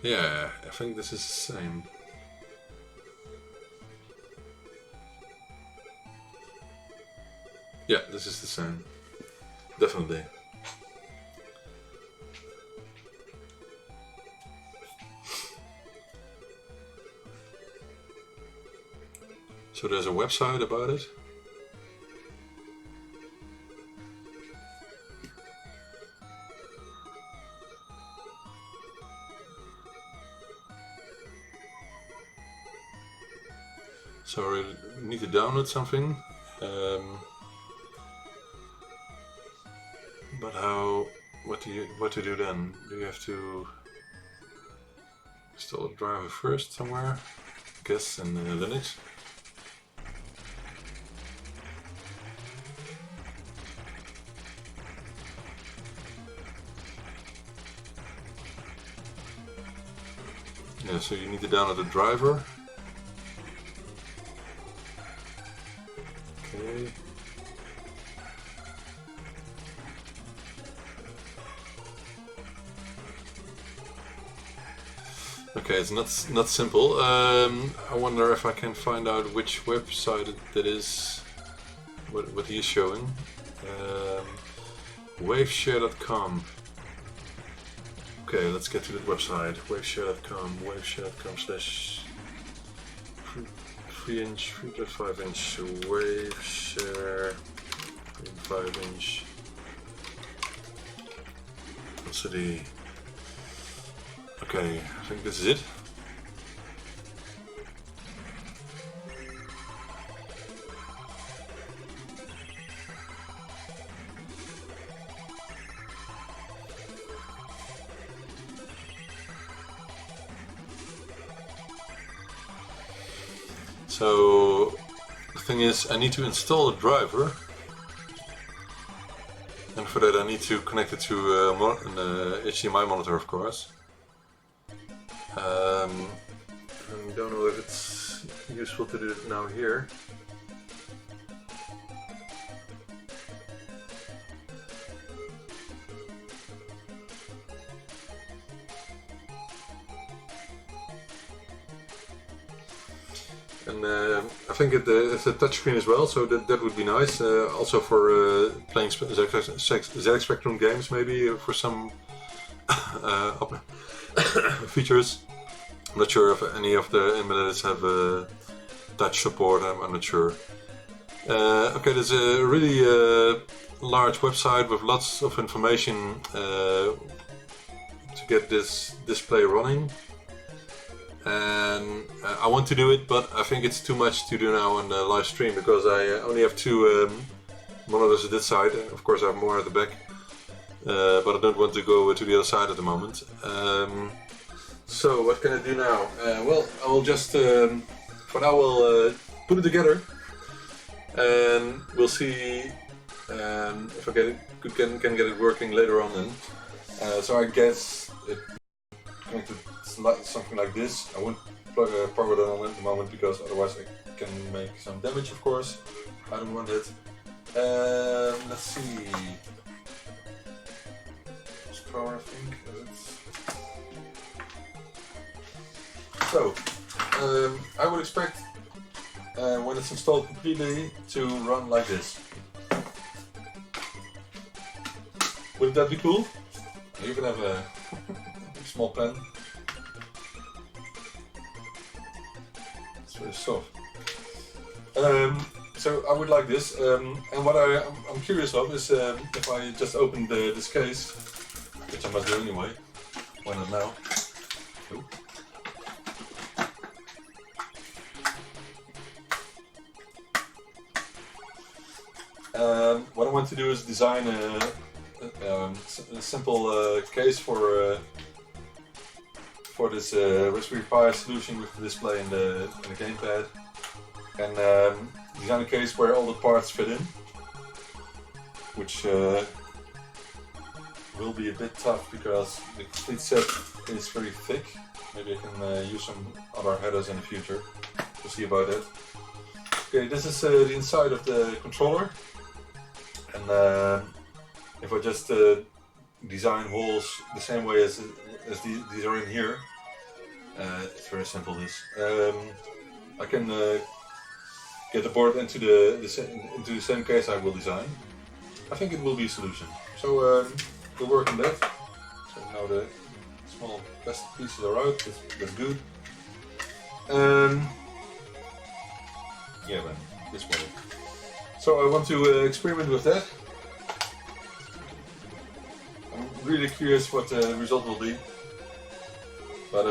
Yeah, I think this is the same. Yeah, this is the same. Definitely. So there's a website about it. So I need to download something. But how? What to do then? Do you have to install a driver first somewhere? I guess in Linux. Yeah, so you need to download a driver. Okay. Okay, it's not simple. I wonder if I can find out which website that is. What he is showing. Waveshare.com. Okay, let's get to the website. Waveshare.com. Waveshare.com/ 3-inch, 3.5-inch Waveshare. 3.5-inch. Capacity. Okay, I think this is it. So the thing is, I need to install a driver, and for that I need to connect it to an HDMI monitor, of course. I don't know if it's useful to do it now here. And I think it's a touchscreen as well, so that would be nice. Also for playing ZX Spectrum games, maybe for some features. I'm not sure if any of the embeddeds have touch support. I'm not sure. Okay, there's a really large website with lots of information to get this display running. And I want to do it, but I think it's too much to do now on the live stream because I only have two monitors at this side. Of course, I have more at the back, but I don't want to go to the other side at the moment. So what can I do now? Well, I will just for now we'll put it together, and we'll see if I can get it working later on. Then, so I guess it's going to something like this. I won't plug a power down on at the moment because otherwise I can make some damage, of course. I don't want it. Let's see. Power, I think. So, I would expect when it's installed completely to run like this. Wouldn't that be cool? You can have a small pen. It's very soft. So I would like this, and what I'm curious of is if I just open this case, which I must do anyway. Why not now? Ooh. What I want to do is design a simple case for this Raspberry Pi solution with the display and the gamepad, and design a case where all the parts fit in, which will be a bit tough because the complete set is very thick. Maybe I can use some other headers in the future. We'll see about that. Okay, this is the inside of the controller, and if I just design holes the same way as these are in here, it's very simple. This I can get the board into the same case I will design. I think it will be a solution. So we'll work on that. So now the small plastic pieces are out. That's good. Yeah, then this way. So I want to experiment with that. I'm really curious what the result will be. But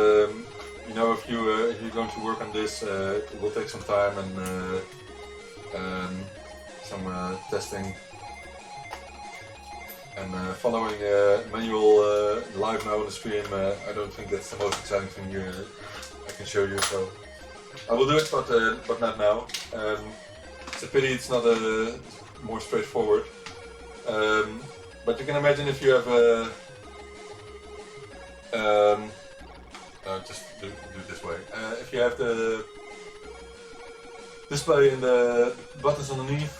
you know, if you're going to work on this, it will take some time and some testing. And following manual live now on the stream, I don't think that's the most exciting thing I can show you. So I will do it, but not now. It's a pity it's not more straightforward. But you can imagine if you have just do it this way. If you have the display and the buttons underneath,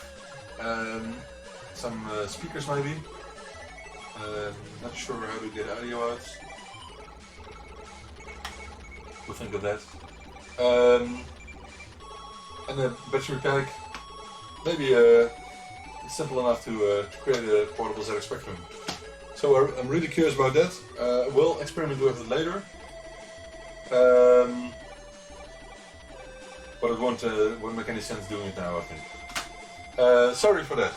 some speakers maybe. Not sure how to get audio out. would think of that. And the battery pack, maybe simple enough to create a portable ZX Spectrum. So I'm really curious about that. We'll experiment with it later. But it won't make any sense doing it now, I think. Sorry for that.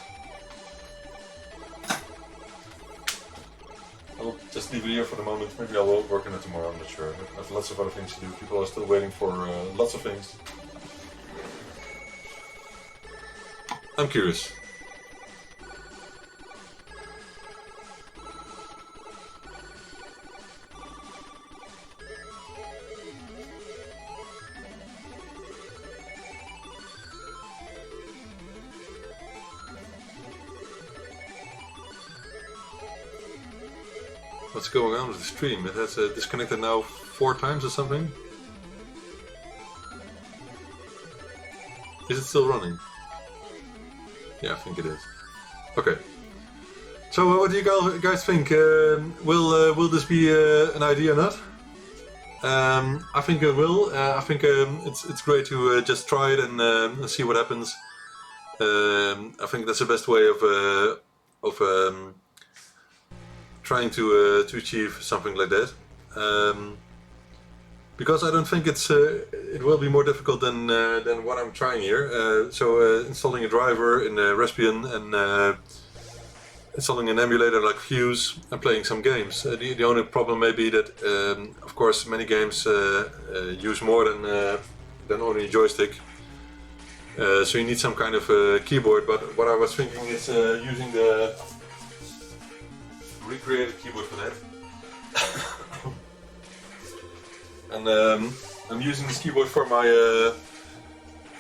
I'll just leave it here for the moment. Maybe I will work on it tomorrow, I'm not sure. I have lots of other things to do. People are still waiting for lots of things. I'm curious. What's going on with the stream? It has disconnected now 4 times or something. Is it still running? Yeah, I think it is. Okay. So what do you guys think? Will this be an idea or not? I think it will. I think it's great to just try it and see what happens. I think that's the best way of trying to achieve something like that, because I don't think it will be more difficult than what I'm trying here. So installing a driver in Raspbian and installing an emulator like Fuse and playing some games. The only problem may be that, of course, many games use more than only a joystick. So you need some kind of keyboard. But what I was thinking is using the recreated keyboard for that. And I'm using this keyboard for my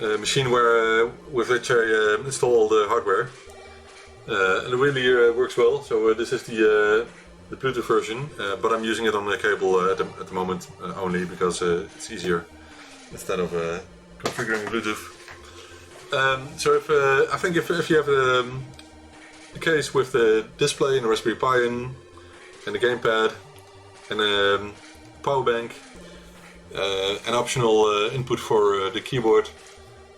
machine with which I install the hardware. And it really works well. So this is the Bluetooth version, but I'm using it on the cable at the moment only because it's easier instead of configuring Bluetooth. So I think if you have the case with the display and the Raspberry Pi in, and the gamepad, and a power bank, an optional input for the keyboard,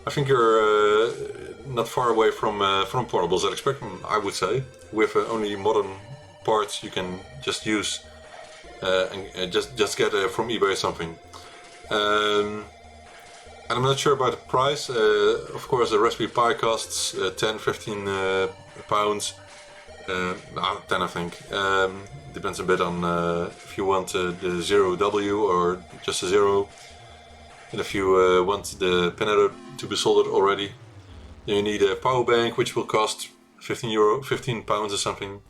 I think you're not far away from portable ZX Spectrum, I would say. With only modern parts you can just use and just get from eBay or something. And I'm not sure about the price. Of course, the Raspberry Pi costs 10-15 pounds. 10, I think. Depends a bit on if you want the 0W or just a 0. And if you want the pin to be soldered already, then you need a power bank, which will cost 15 pounds or something.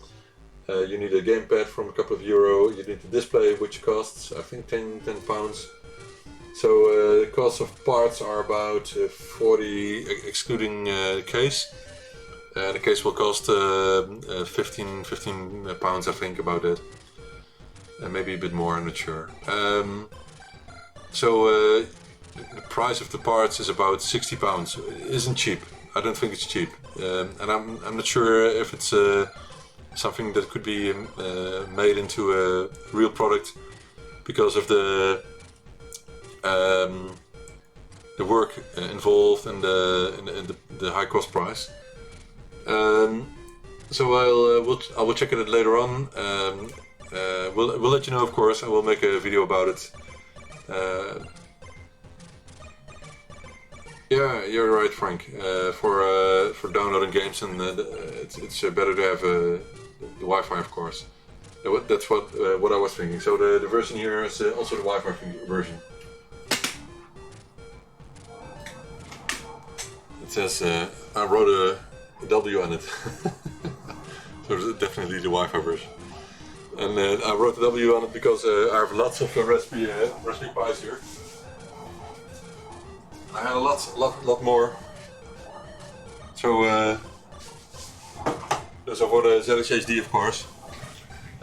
You need a gamepad from a couple of euro. You need the display, which costs, I think, 10 pounds. So the cost of parts are about 40, excluding the case. The case will cost 15 pounds, I think, about that. Maybe a bit more, I'm not sure. So the price of the parts is about 60 pounds. It isn't cheap. I don't think it's cheap. And I'm not sure if it's something that could be made into a real product because of the work involved and the high cost price. So I will check it later on. We'll let you know, of course. I will make a video about it. Yeah, you're right, Frank. For downloading games, and it's better to have the Wi-Fi, of course. That's what I was thinking. So the version here is also the Wi-Fi version. It says I wrote a W on it, so it's definitely the Wi-Fi version. And I wrote the W on it because I have lots of Raspberry Pis here. I had a lot more. So those are for the ZX HD, of course.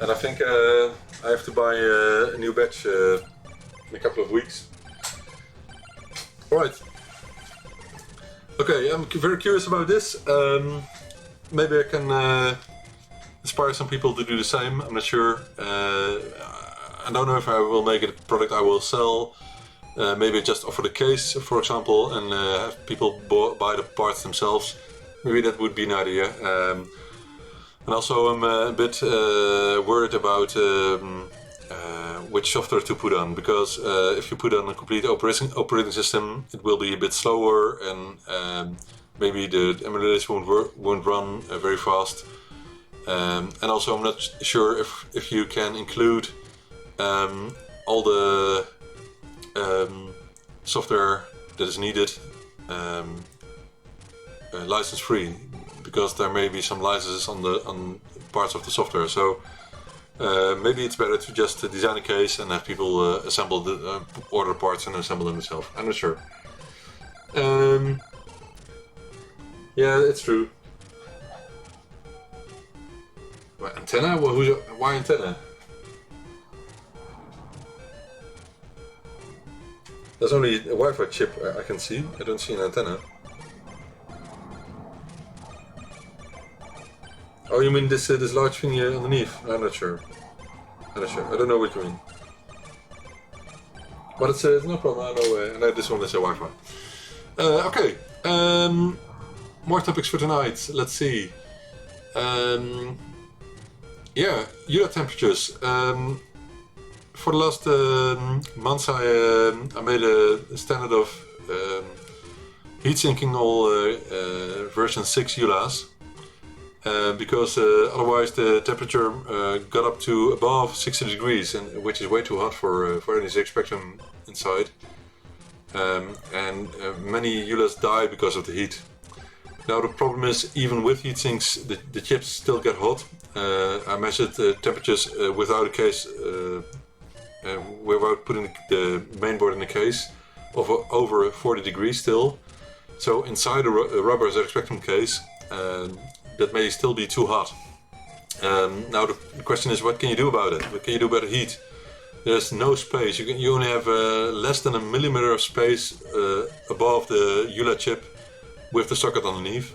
And I think I have to buy a new batch in a couple of weeks. Alright. Okay, I'm very curious about this. Maybe I can inspire some people to do the same. I'm not sure. I don't know if I will make it a product I will sell. maybe just offer the case, for example, and have people buy the parts themselves. Maybe that would be an idea. And also I'm a bit worried about which software to put on, because if you put on a complete operating system, it will be a bit slower, and maybe the emulation won't run very fast. And also I'm not sure if you can include all the software that is needed license free, because there may be some licenses on parts of the software. So maybe it's better to just design a case and have people assemble order parts and assemble them themselves. I'm not sure. Yeah, it's true. What, antenna? Why antenna? There's only a Wi-Fi chip I can see. I don't see an antenna. Oh, you mean this large thing here underneath? I'm not sure. I don't know what you mean. But it's no problem. I know this one is a Wi-Fi. Okay. More topics for tonight. Let's see. Yeah, ULA temperatures. For the last months, I made a standard of heat sinking all version 6 ULAs. Because otherwise the temperature got up to above 60 degrees, which is way too hot for any ZX Spectrum inside. And many ULAs die because of the heat. Now the problem is, even with heat sinks, the chips still get hot. I measured temperatures without a case, without putting the mainboard in the case, of over 40 degrees still. So inside a rubber ZX Spectrum case, that may still be too hot. Now the question is, what can you do about it? What can you do about the heat? There's no space. You only have less than a millimeter of space above the ULA chip with the socket underneath.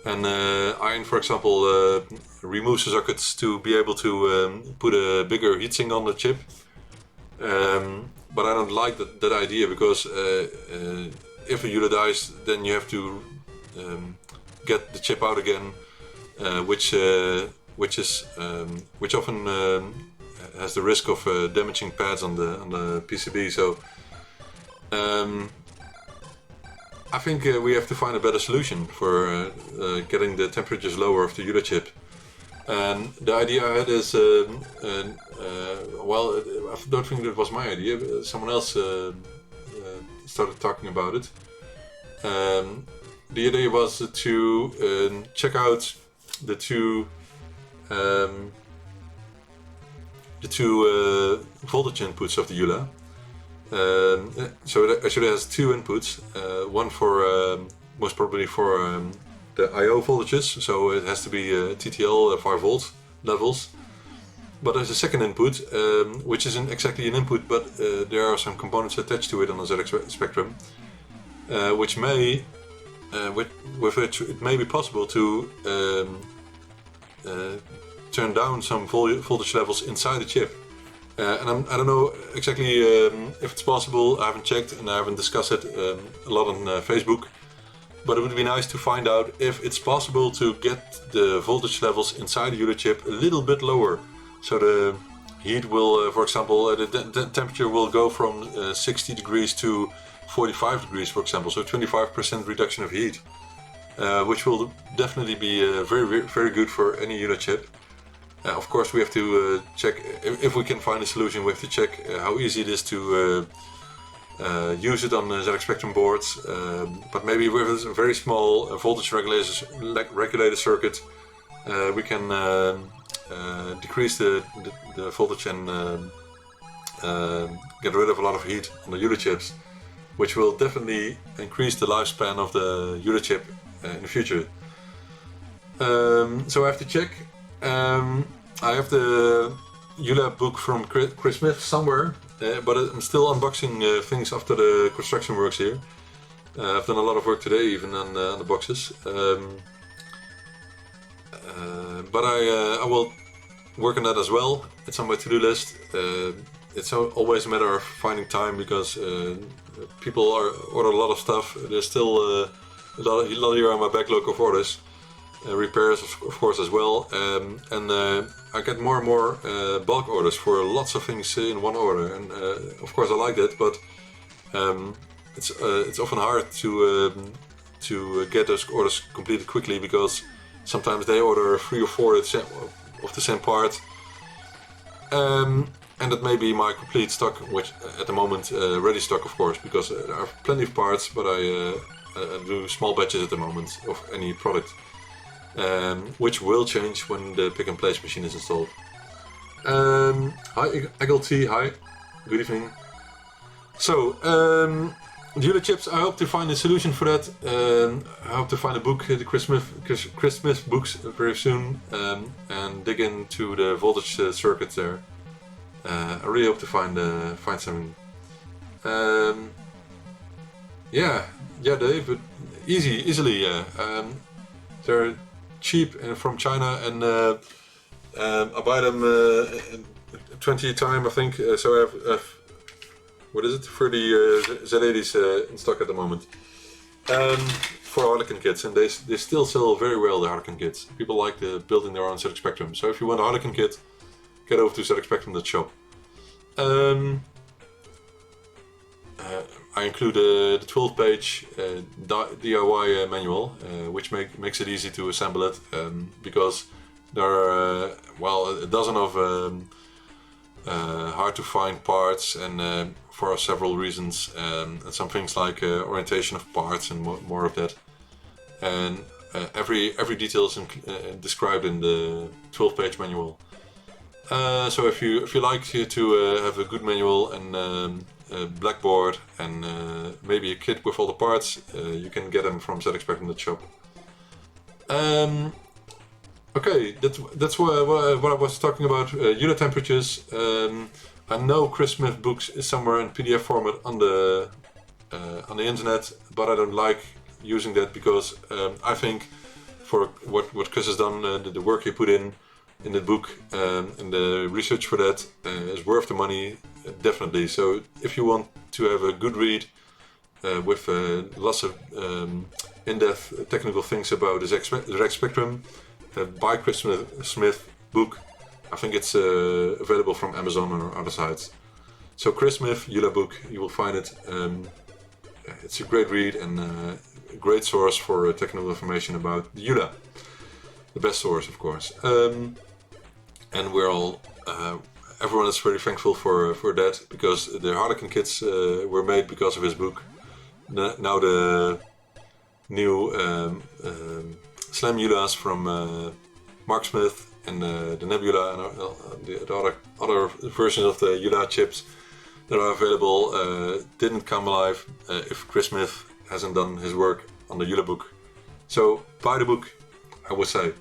And iron, for example, removes the sockets to be able to put a bigger heatsink on the chip. But I don't like that idea, because if a ULA dies, then you have to get the chip out again, which often has the risk of damaging pads on the PCB. So I think we have to find a better solution for getting the temperatures lower of the ULA chip. And the idea I had is, well, I don't think that was my idea. But someone else started talking about it. The idea was to check out the two voltage inputs of the ULA. So it actually has two inputs. One for most probably for the I/O voltages, so it has to be TTL 5 volt levels. But there's a second input, which isn't exactly an input, but there are some components attached to it on the ZX Spectrum, which may with which it may be possible to turn down some voltage levels inside the chip. And I don't know exactly if it's possible. I haven't checked and I haven't discussed it a lot on Facebook. But it would be nice to find out if it's possible to get the voltage levels inside the ULA chip a little bit lower. So the heat will, for example, the temperature will go from 60 degrees to 45 degrees, for example. So 25% reduction of heat, which will definitely be very, very good for any ULA chip. Of course, we have to check if we can find a solution. We have to check how easy it is to use it on the ZX Spectrum boards. But maybe with a very small voltage regulator circuit, we can decrease the voltage and get rid of a lot of heat on the ULA chips, which will definitely increase the lifespan of the ULA chip in the future. So I have to check. I have the ULA book from Chris Smith somewhere, but I'm still unboxing things after the construction works here. I've done a lot of work today, even on the boxes. But I will work on that as well. It's on my to-do list. it's always a matter of finding time because people order a lot of stuff. There's still a lot here on my backlog of orders. Repairs of course as well, and I get more and more bulk orders for lots of things in one order, and of course I like that, but it's often hard to get those orders completed quickly because sometimes they order 3 or 4 of the same part, and that may be my complete stock, which at the moment ready stock of course, because there are plenty of parts, but I do small batches at the moment of any product. Which will change when the pick and place machine is installed. Hi Eggle hi, good evening. So, the Yule chips, I hope to find a solution for that. I hope to find a book, the Christmas books very soon, and dig into the voltage circuits there. I really hope to find something. Yeah, Dave, but easily, yeah. They're cheap and from China, and I buy them 20 time I think, so I have what is it, 30 Z80s in stock at the moment for Harlequin kits, and they still sell very well, the Harlequin kits. People like building their own ZX Spectrum, so if you want a Harlequin kit, get over to ZXspectrum.shop. I include the 12-page DIY manual, which makes it easy to assemble it, because there are a dozen of hard to find parts, and for several reasons, and some things like orientation of parts and more of that. And every detail is described in the 12-page manual. So if you like to have a good manual and a blackboard and maybe a kit with all the parts, you can get them from ZXspectrum.shop. Okay, that's what I was talking about. Unit temperatures. I know Chris Smith books is somewhere in PDF format on the internet, but I don't like using that because I think for what Chris has done, the work he put in the book, and the research for that is worth the money, definitely. So if you want to have a good read with lots of in-depth technical things about the ZX Spectrum, buy Chris Smith book. I think it's available from Amazon or other sites. So Chris Smith, Yule book, you will find it. It's a great read and a great source for technical information about Yule. The best source, of course. And we're all, everyone is very thankful for that, because the Harlequin kits were made because of his book. Now the new Slam Yulas from Mark Smith and the Nebula and the other versions of the Yula chips that are available didn't come alive if Chris Smith hasn't done his work on the Yula book. So buy the book, I would say.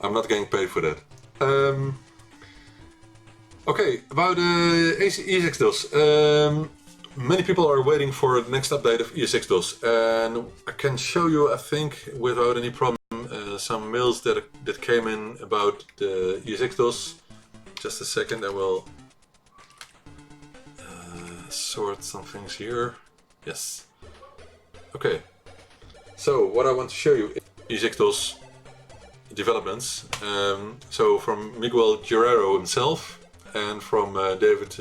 I'm not getting paid for that. Okay, about ESX DOS. Many people are waiting for the next update of ESX DOS, and I can show you, I think, without any problem, some mails that came in about the ESX DOS. Just a second, I will sort some things here. Yes. Okay. So what I want to show you is ESX DOS developments. So from Miguel Guerrero himself and from David.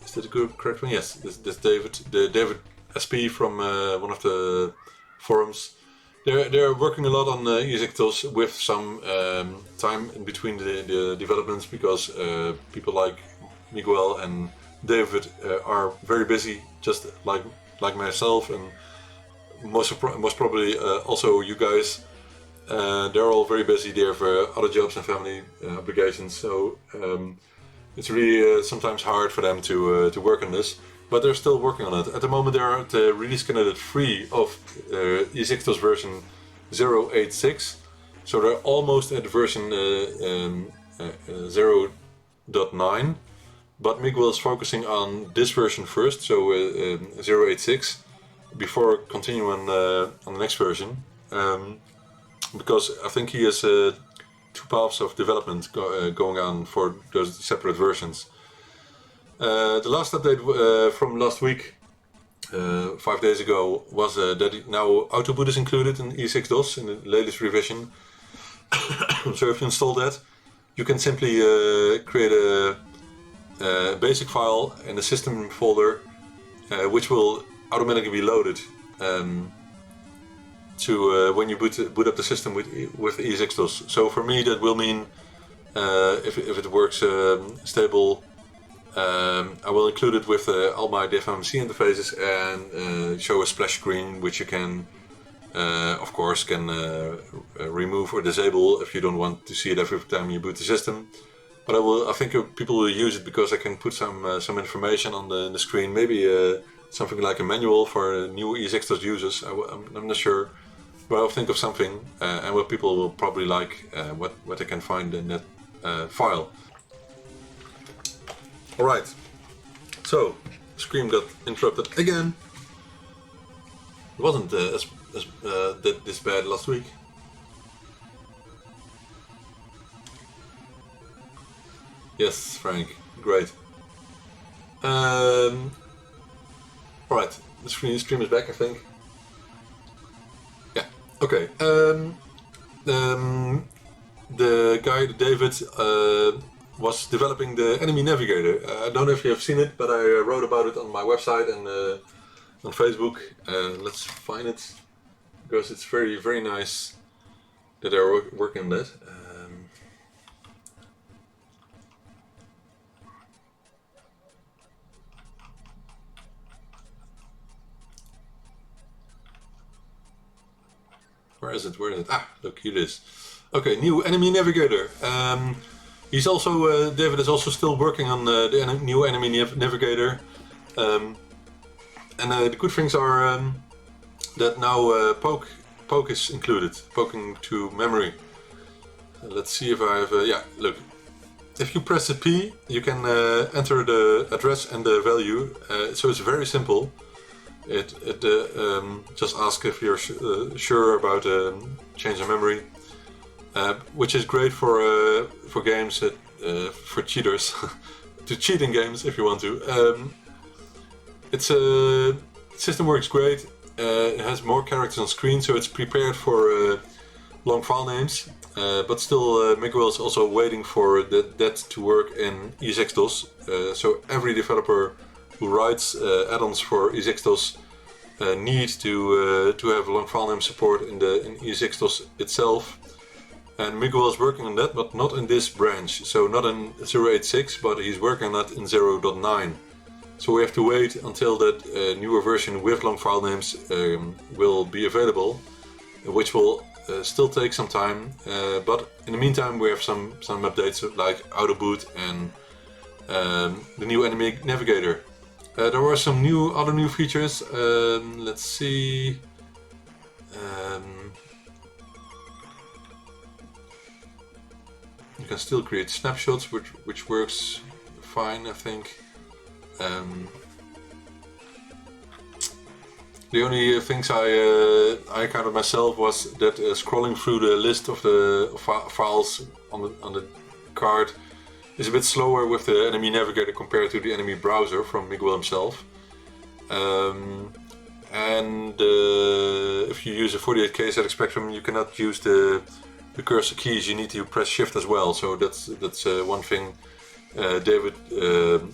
Is that the correct one? Yes, this David SP from one of the forums. They're working a lot on ESX DOS with some time in between the developments, because people like Miguel and David are very busy, just like myself, and most probably also you guys. They're all very busy. They have other jobs and family obligations, so it's really sometimes hard for them to work on this. But they're still working on it. At the moment, they're at the release candidate 3 of ESX DOS version 0.86, so they're almost at version 0.9. But Miguel is focusing on this version first, so 0.86, before continuing on the next version. Because I think he has 2 paths of development going on for those separate versions. The last update from last week, 5 days ago, was that now Autoboot is included in E6DOS in the latest revision. So if you install that, you can simply create a basic file in the system folder, which will automatically be loaded to when you boot up the system with E6DOS. So for me, that will mean if it works stable, I will include it with all my DFMC interfaces and show a splash screen, which you can, of course, can remove or disable if you don't want to see it every time you boot the system. But I think people will use it because I can put some information on the screen, maybe something like a manual for new E6DOS users. I'm not sure, but I'll think of something, and what people will probably like, what they can find in that file. Alright, so the stream got interrupted again. It wasn't this bad last week. Yes, Frank, great. Alright, the stream is back, I think. Yeah, okay. The guy, David, was developing the enemy navigator. I don't know if you have seen it, but I wrote about it on my website and on Facebook. Let's find it, because it's very, very nice that they're working on that. Where is it? Where is it? Ah, look, here it is. Okay, new enemy navigator. He's also, David is also still working on the new enemy navigator. And the good things are that now poke is included, poking to memory. Let's see if I have, yeah, look. If you press a P, you can enter the address and the value, so it's very simple. It just asks if you're sure about change of memory, which is great for games that, for cheaters, to cheat in games if you want to. System works great. It has more characters on screen, so it's prepared for long file names. But still, Miguel is also waiting for that to work in E6DOS. So every developer who writes add-ons for E6DOS need to have long file name support in E6DOS itself. And Miguel is working on that, but not in this branch. So not in 0.86, but he's working on that in 0.9. So we have to wait until that newer version with long file names will be available, which will still take some time. But in the meantime, we have some updates like Autoboot and the new enemy navigator. There were some other new features. Let's see. You can still create snapshots, which works fine, I think. The only things I encountered myself was that scrolling through the list of the files on the card is a bit slower with the enemy navigator compared to the enemy browser from Miguel himself. If you use a 48K ZX Spectrum, you cannot use the cursor keys. You need to press Shift as well. So that's one thing David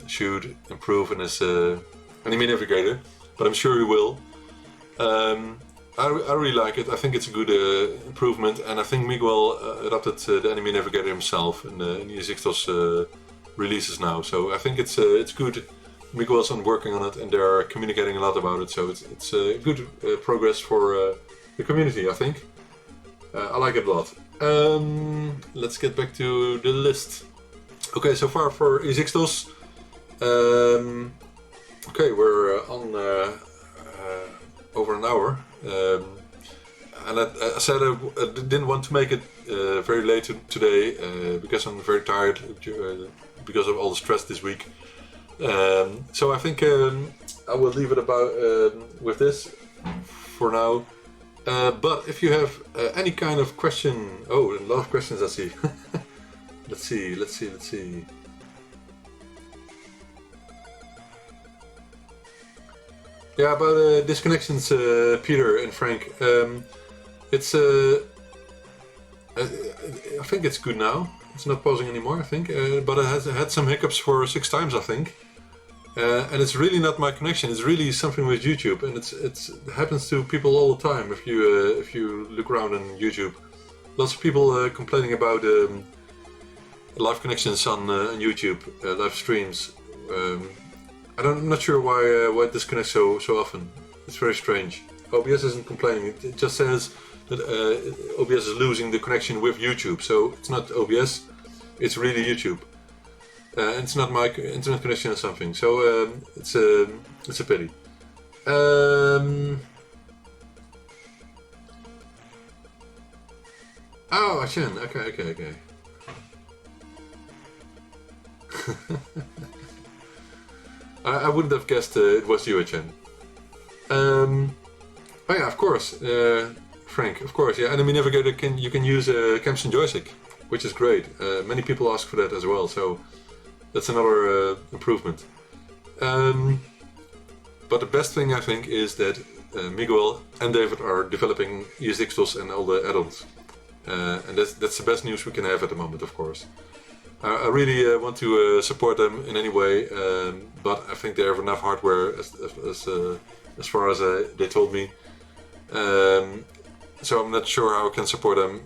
should improve in his enemy navigator, but I'm sure he will. I really like it. I think it's a good improvement, and I think Miguel adopted the enemy navigator himself in the E6DOS releases now. So I think it's good. Miguel's working on it, and they're communicating a lot about it. So it's good progress for the community, I think. I like it a lot. Let's get back to the list. Okay, so far for E6DOS. Okay, we're on over an hour. And I said I didn't want to make it very late today because I'm very tired because of all the stress this week. So I think I will leave it about with this for now. But if you have any kind of question, oh, a lot of questions I see. Let's see. Yeah, about disconnections, Peter and Frank. It's I think it's good now. It's not pausing anymore, I think, but it has had some hiccups for 6 times, I think. And it's really not my connection. It's really something with YouTube, and it happens to people all the time. If you look around on YouTube, lots of people complaining about live connections on YouTube, live streams. I'm not sure why it disconnects so often. It's very strange. OBS isn't complaining. It just says that OBS is losing the connection with YouTube. So it's not OBS. It's really YouTube. It's not my internet connection or something. So it's a pity. Oh, Chen. Okay. I wouldn't have guessed it was you, Chen. Oh yeah, of course, Frank. Of course, yeah. Enemy Navigator you can use Kempson joystick, which is great. Many people ask for that as well, so that's another improvement. But the best thing I think is that Miguel and David are developing ESX tools and all the add-ons, and that's the best news we can have at the moment, of course. I really want to support them in any way, but I think they have enough hardware as far as they told me. So I'm not sure how I can support them,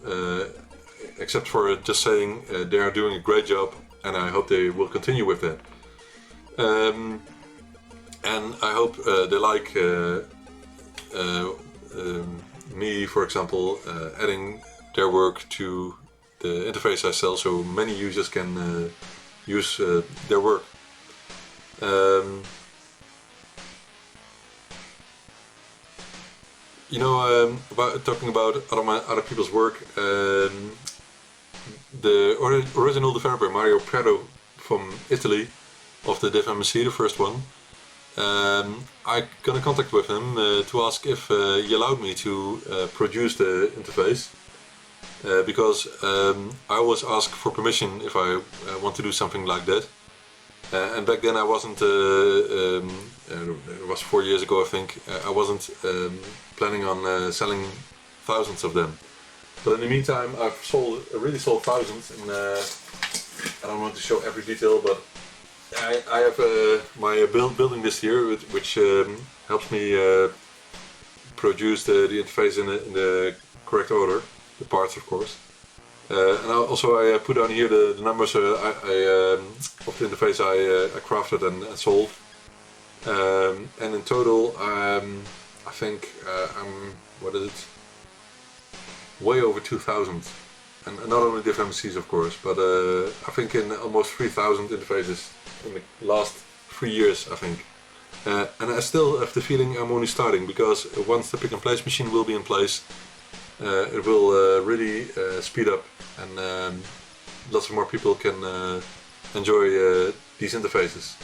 except for just saying they are doing a great job, and I hope they will continue with that. And I hope they like me, for example, adding their work to the interface I sell, so many users can use their work. About talking about other people's work, the original developer Mario Prado from Italy, of the DevMC, the first one, I got in contact with him to ask if he allowed me to produce the interface. Because I always ask for permission if I want to do something like that. And back then I wasn't, it was 4 years ago I think, I wasn't planning on selling thousands of them. But in the meantime I've really sold thousands, and I don't want to show every detail, but I have my building this here, which helps me produce the interface in the correct order. The parts, of course, and also I put down here the numbers of the interface I crafted and sold, and in total I think I'm way over 2,000, and not only different MCs, of course, but I think in almost 3,000 interfaces in the last 3 years, I think. And I still have the feeling I'm only starting, because once the pick and place machine will be in place, it will really speed up, and lots of more people can enjoy these interfaces.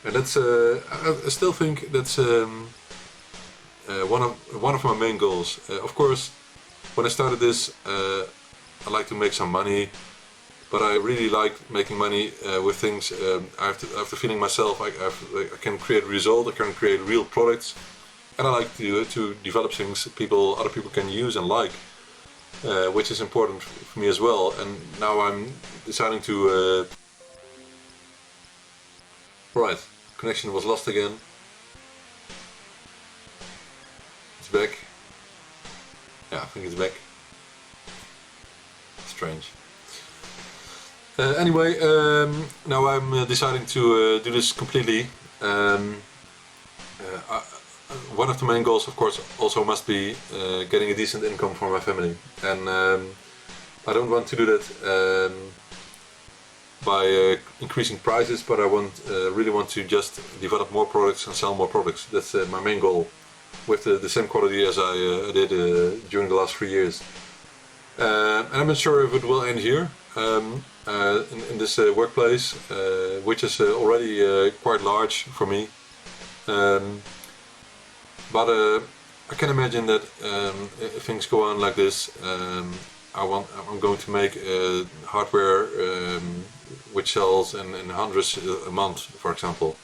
And that's I still think that's one of my main goals. Of course, when I started this, I like to make some money, but I really like making money with things. I have the feeling myself I can create a result, I can create real products. And I like to develop things other people can use and like, which is important for me as well. And now I'm deciding to... Right, connection was lost again. It's back. Yeah, I think it's back. Strange. Anyway, now I'm deciding to do this completely. One of the main goals, of course, also must be getting a decent income for my family, and I don't want to do that by increasing prices, but I really want to just develop more products and sell more products. That's my main goal, with the same quality as I did during the last 3 years. And I'm not sure if it will end here in this workplace, which is already quite large for me. But I can imagine that if things go on like this, I'm going to make hardware which sells in hundreds a month, for example.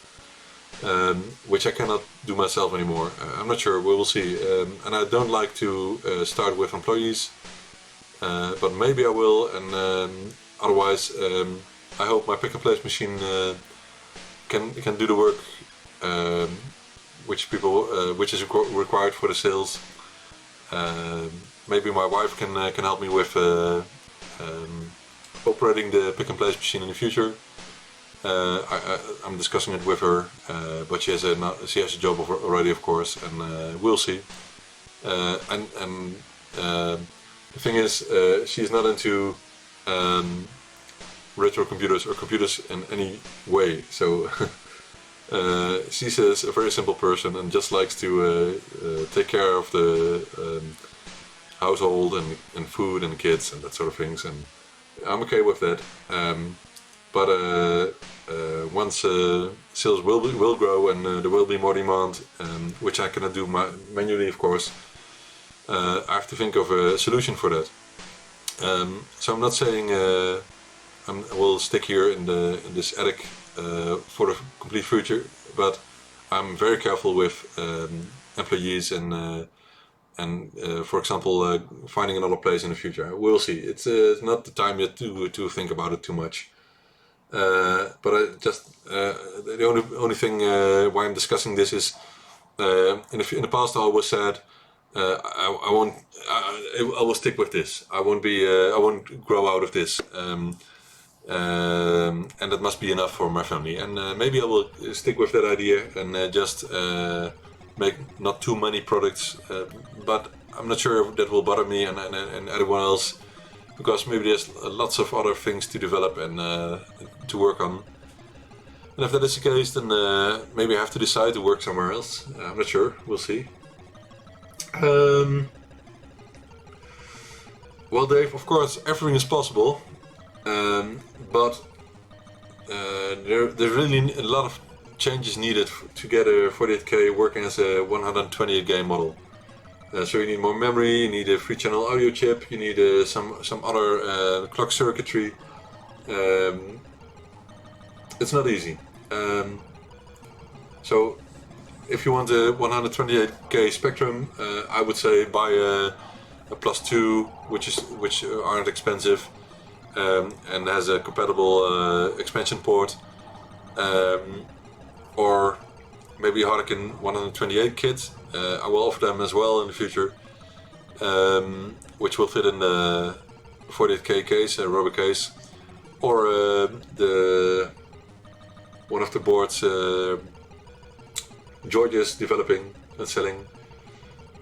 which I cannot do myself anymore. I'm not sure, we will see. And I don't like to start with employees, but maybe I will, and otherwise I hope my pick and place machine can do the work which is required for the sales. Maybe my wife can help me with operating the pick and place machine in the future. I'm discussing it with her, but she has a job already, of course, and we'll see. The thing is, she's not into retro computers or computers in any way. So she's a very simple person and just likes to take care of the household and food and kids and that sort of things. And I'm okay with that. But once sales will grow and there will be more demand, which I cannot do manually, of course, I have to think of a solution for that. So I'm not saying I will stick here in this attic for the complete future, but I'm very careful with employees and for example, finding another place in the future. We'll see. It's not the time yet to think about it too much. But I just the only thing why I'm discussing this is in the past I always said I will stick with this. I won't grow out of this, and that must be enough for my family. And maybe I will stick with that idea and just make not too many products. But I'm not sure if that will bother me and everyone else, because maybe there's lots of other things to develop and to work on. And if that is the case, then maybe I have to decide to work somewhere else. I'm not sure. We'll see. Well, Dave, of course, everything is possible, but there's really a lot of changes needed to get a 48K working as a 128 game model. So you need more memory, you need a 3-channel audio chip, you need some other clock circuitry. It's not easy. So if you want a 128K Spectrum, I would say buy a +2, which aren't expensive, and has a compatible expansion port, or maybe a Harlequin 128 kit. I will offer them as well in the future, which will fit in the 48K case, rubber case, or one of the boards George is developing and selling,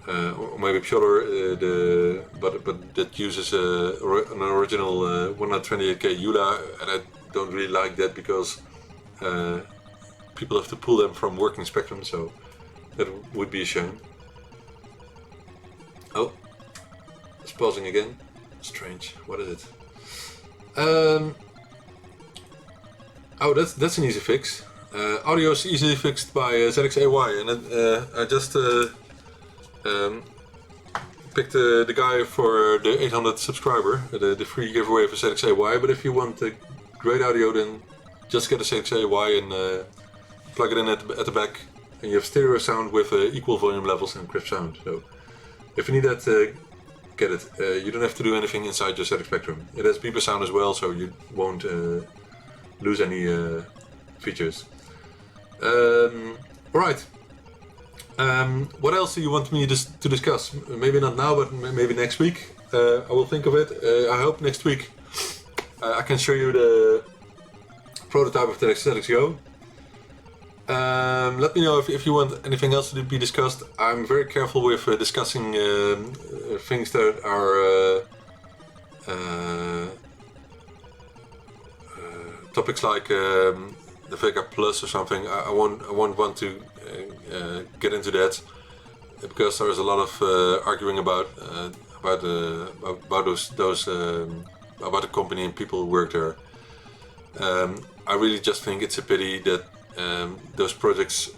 or maybe Pure, but that uses an original 128K EULA, and I don't really like that because people have to pull them from working Spectrum, so that would be a shame. Oh, it's pausing again. Strange. What is it? Oh, that's an easy fix. Audio is easily fixed by ZXAY, and I just picked the guy for the 800 subscriber, the free giveaway for ZXAY. But if you want great audio, then just get a ZXAY and plug it in at the back, and you have stereo sound with equal volume levels and crisp sound. So if you need that, get it. You don't have to do anything inside your ZX Spectrum. It has beeper sound as well, so you won't lose any features. Alright. What else do you want me to discuss? Maybe not now, but maybe next week. I will think of it. I hope next week I can show you the prototype of the ZX Go. Let me know if you want anything else to be discussed. I'm very careful with discussing things that are topics like the Vega Plus or something. I won't want to get into that because there's a lot of arguing about the company and people who work there. I really just think it's a pity that those projects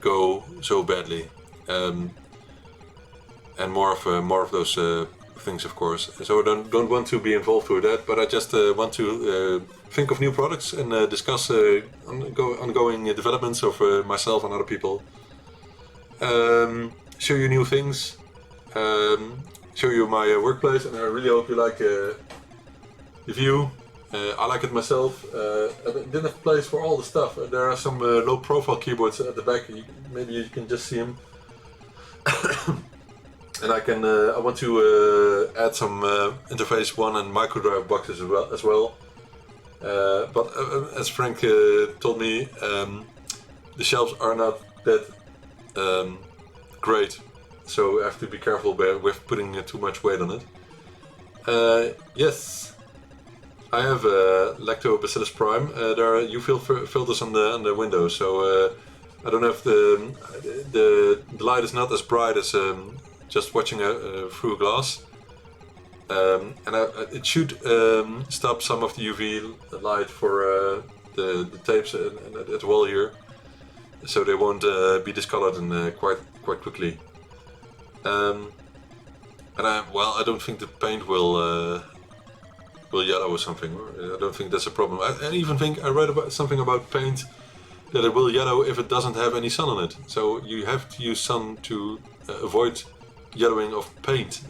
go so badly, and more of those things, of course. So I don't want to be involved with that, but I just want to think of new products and discuss ongoing developments of myself and other people. Show you new things, show you my workplace, and I really hope you like the view. I like it myself. I didn't have place for all the stuff. There are some low-profile keyboards at the back. Maybe you can just see them. And I want to add some interface 1 and micro drive boxes as well. But as Frank told me, the shelves are not that great, so I have to be careful with putting too much weight on it. Yes, I have Lactobacillus prime. There are UV filters on the window, so I don't know if the light is not as bright as just watching through a glass. And it should stop some of the UV light for the tapes at the wall here, so they won't be discolored and quite quickly. And I don't think the paint will yellow or something. I don't think that's a problem. I even think I read about something about paint that it will yellow if it doesn't have any sun on it. So you have to use sun to avoid yellowing of paint.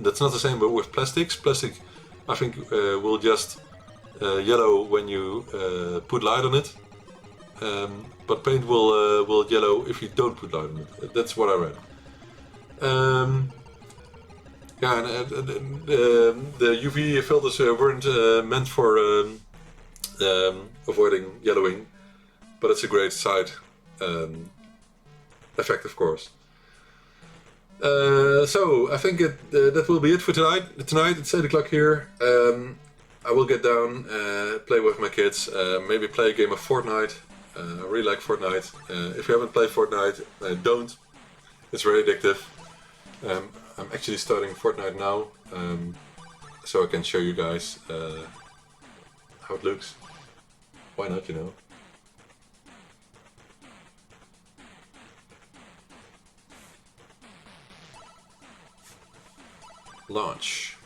That's not the same but with plastics. Plastic, I think, will just yellow when you put light on it. But paint will yellow if you don't put light on it. That's what I read. Yeah, and the UV filters weren't meant for avoiding yellowing, but it's a great side effect, of course. So I think that will be it for tonight. Tonight it's 8 o'clock here. I will get down, play with my kids, maybe play a game of Fortnite. I really like Fortnite. If you haven't played Fortnite, don't. It's very addictive. I'm actually starting Fortnite now, so I can show you guys how it looks. Why not, you know? Launch.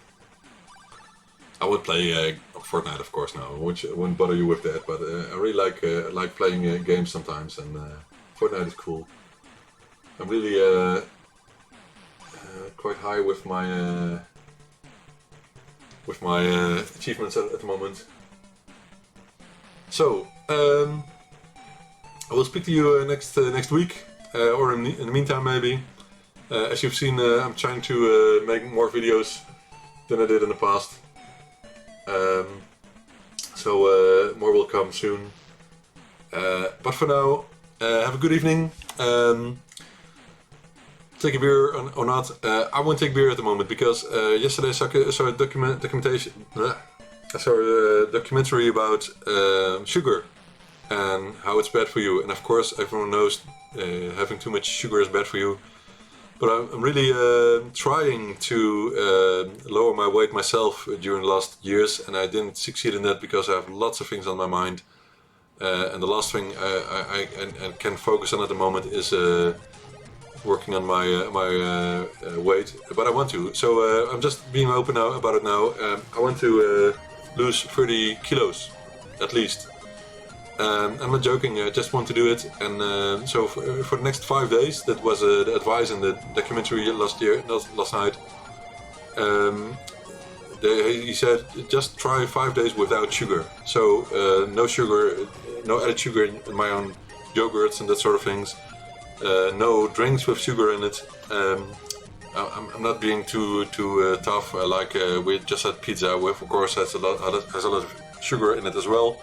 I would play Fortnite, of course, now. I wouldn't bother you with that, but I really like playing games sometimes, and Fortnite is cool. I'm really quite high with my achievements at the moment. So I will speak to you next week, or in the meantime maybe. As you've seen, I'm trying to make more videos than I did in the past. So more will come soon. But for now, have a good evening. Take a beer or not. I won't take beer at the moment because yesterday I saw a documentary about sugar and how it's bad for you. And of course, everyone knows having too much sugar is bad for you. But I'm really trying to lower my weight myself during the last years, and I didn't succeed in that because I have lots of things on my mind. And the last thing I can focus on at the moment is working on my weight, but I want to. So I'm just being open about it now. I want to lose 30 kilos, at least. I'm not joking, I just want to do it. And so for the next 5 days, that was the advice in the documentary last night. He said, just try 5 days without sugar. So no sugar, no added sugar in my own yogurts and that sort of things. No drinks with sugar in it. I'm not being too tough. We just had pizza with, of course, has a lot of sugar in it as well.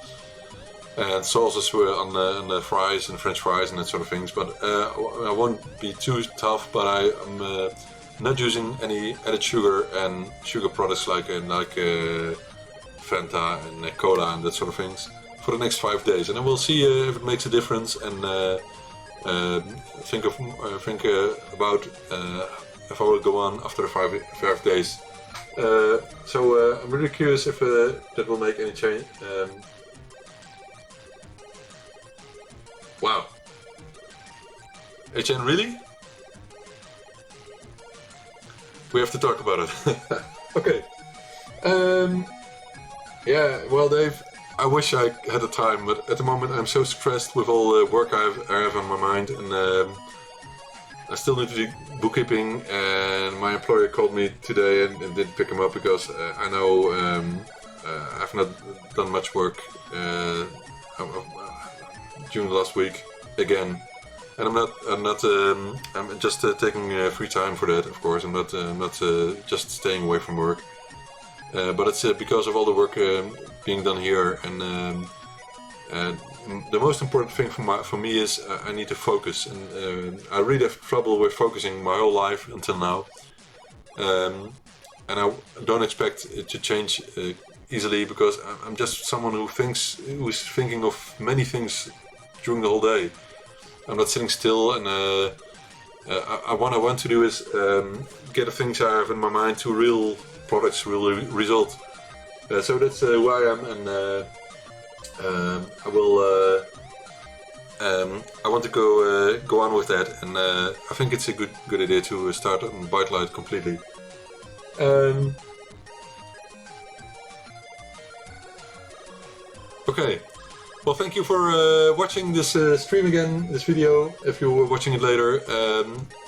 And sauces were on the fries and French fries and that sort of things. But I won't be too tough. But I'm not using any added sugar and sugar products like Fanta and cola and that sort of things for the next 5 days. And then we'll see if it makes a difference. And think about if I will go on after the 5 days. So I'm really curious if that will make any change. Wow. HN, really? We have to talk about it. Okay. Yeah, well, Dave, I wish I had the time, but at the moment I'm so stressed with all the work I have on my mind, and I still need to do bookkeeping. And my employer called me today and didn't pick him up because I know I've not done much work during the last week again. And I'm just taking free time for that, of course. I'm not just staying away from work. But it's because of all the work being done here, and the most important thing for me is I need to focus, and I really have trouble with focusing my whole life until now, and I don't expect it to change easily because I'm just someone who's thinking of many things during the whole day. I'm not sitting still, and what I want to do is get the things I have in my mind to real products, real result. So that's who I am, and I will. I want to go on with that, and I think it's a good idea to start on ByteDelight completely. Okay. Well, thank you for watching this stream again, this video. If you're watching it later,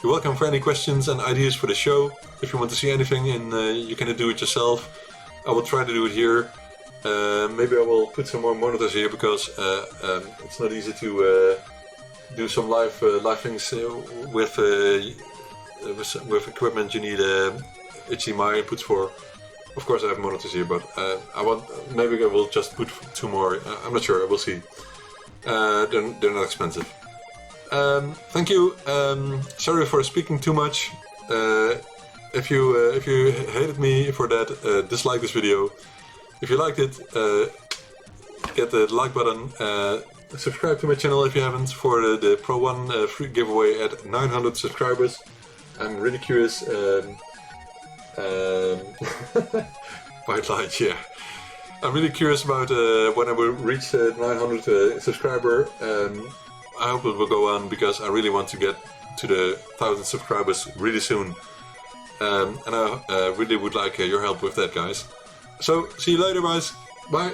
you're welcome for any questions and ideas for the show. If you want to see anything and you can do it yourself, I will try to do it here. Maybe I will put some more monitors here because it's not easy to do some live things with equipment. You need HDMI inputs for. Of course, I have monitors here, but maybe I will just put 2 more. I'm not sure. We'll see. They're not expensive. Thank you. Sorry for speaking too much. If you hated me for that, dislike this video. If you liked it, get the like button. Subscribe to my channel if you haven't for the Pro 1 free giveaway at 900 subscribers. I'm really curious. ByteDelight, yeah. I'm really curious about when I will reach 900 subscriber. I hope it will go on because I really want to get to the 1000 subscribers really soon. And I really would like your help with that, guys. So, see you later, guys. Bye.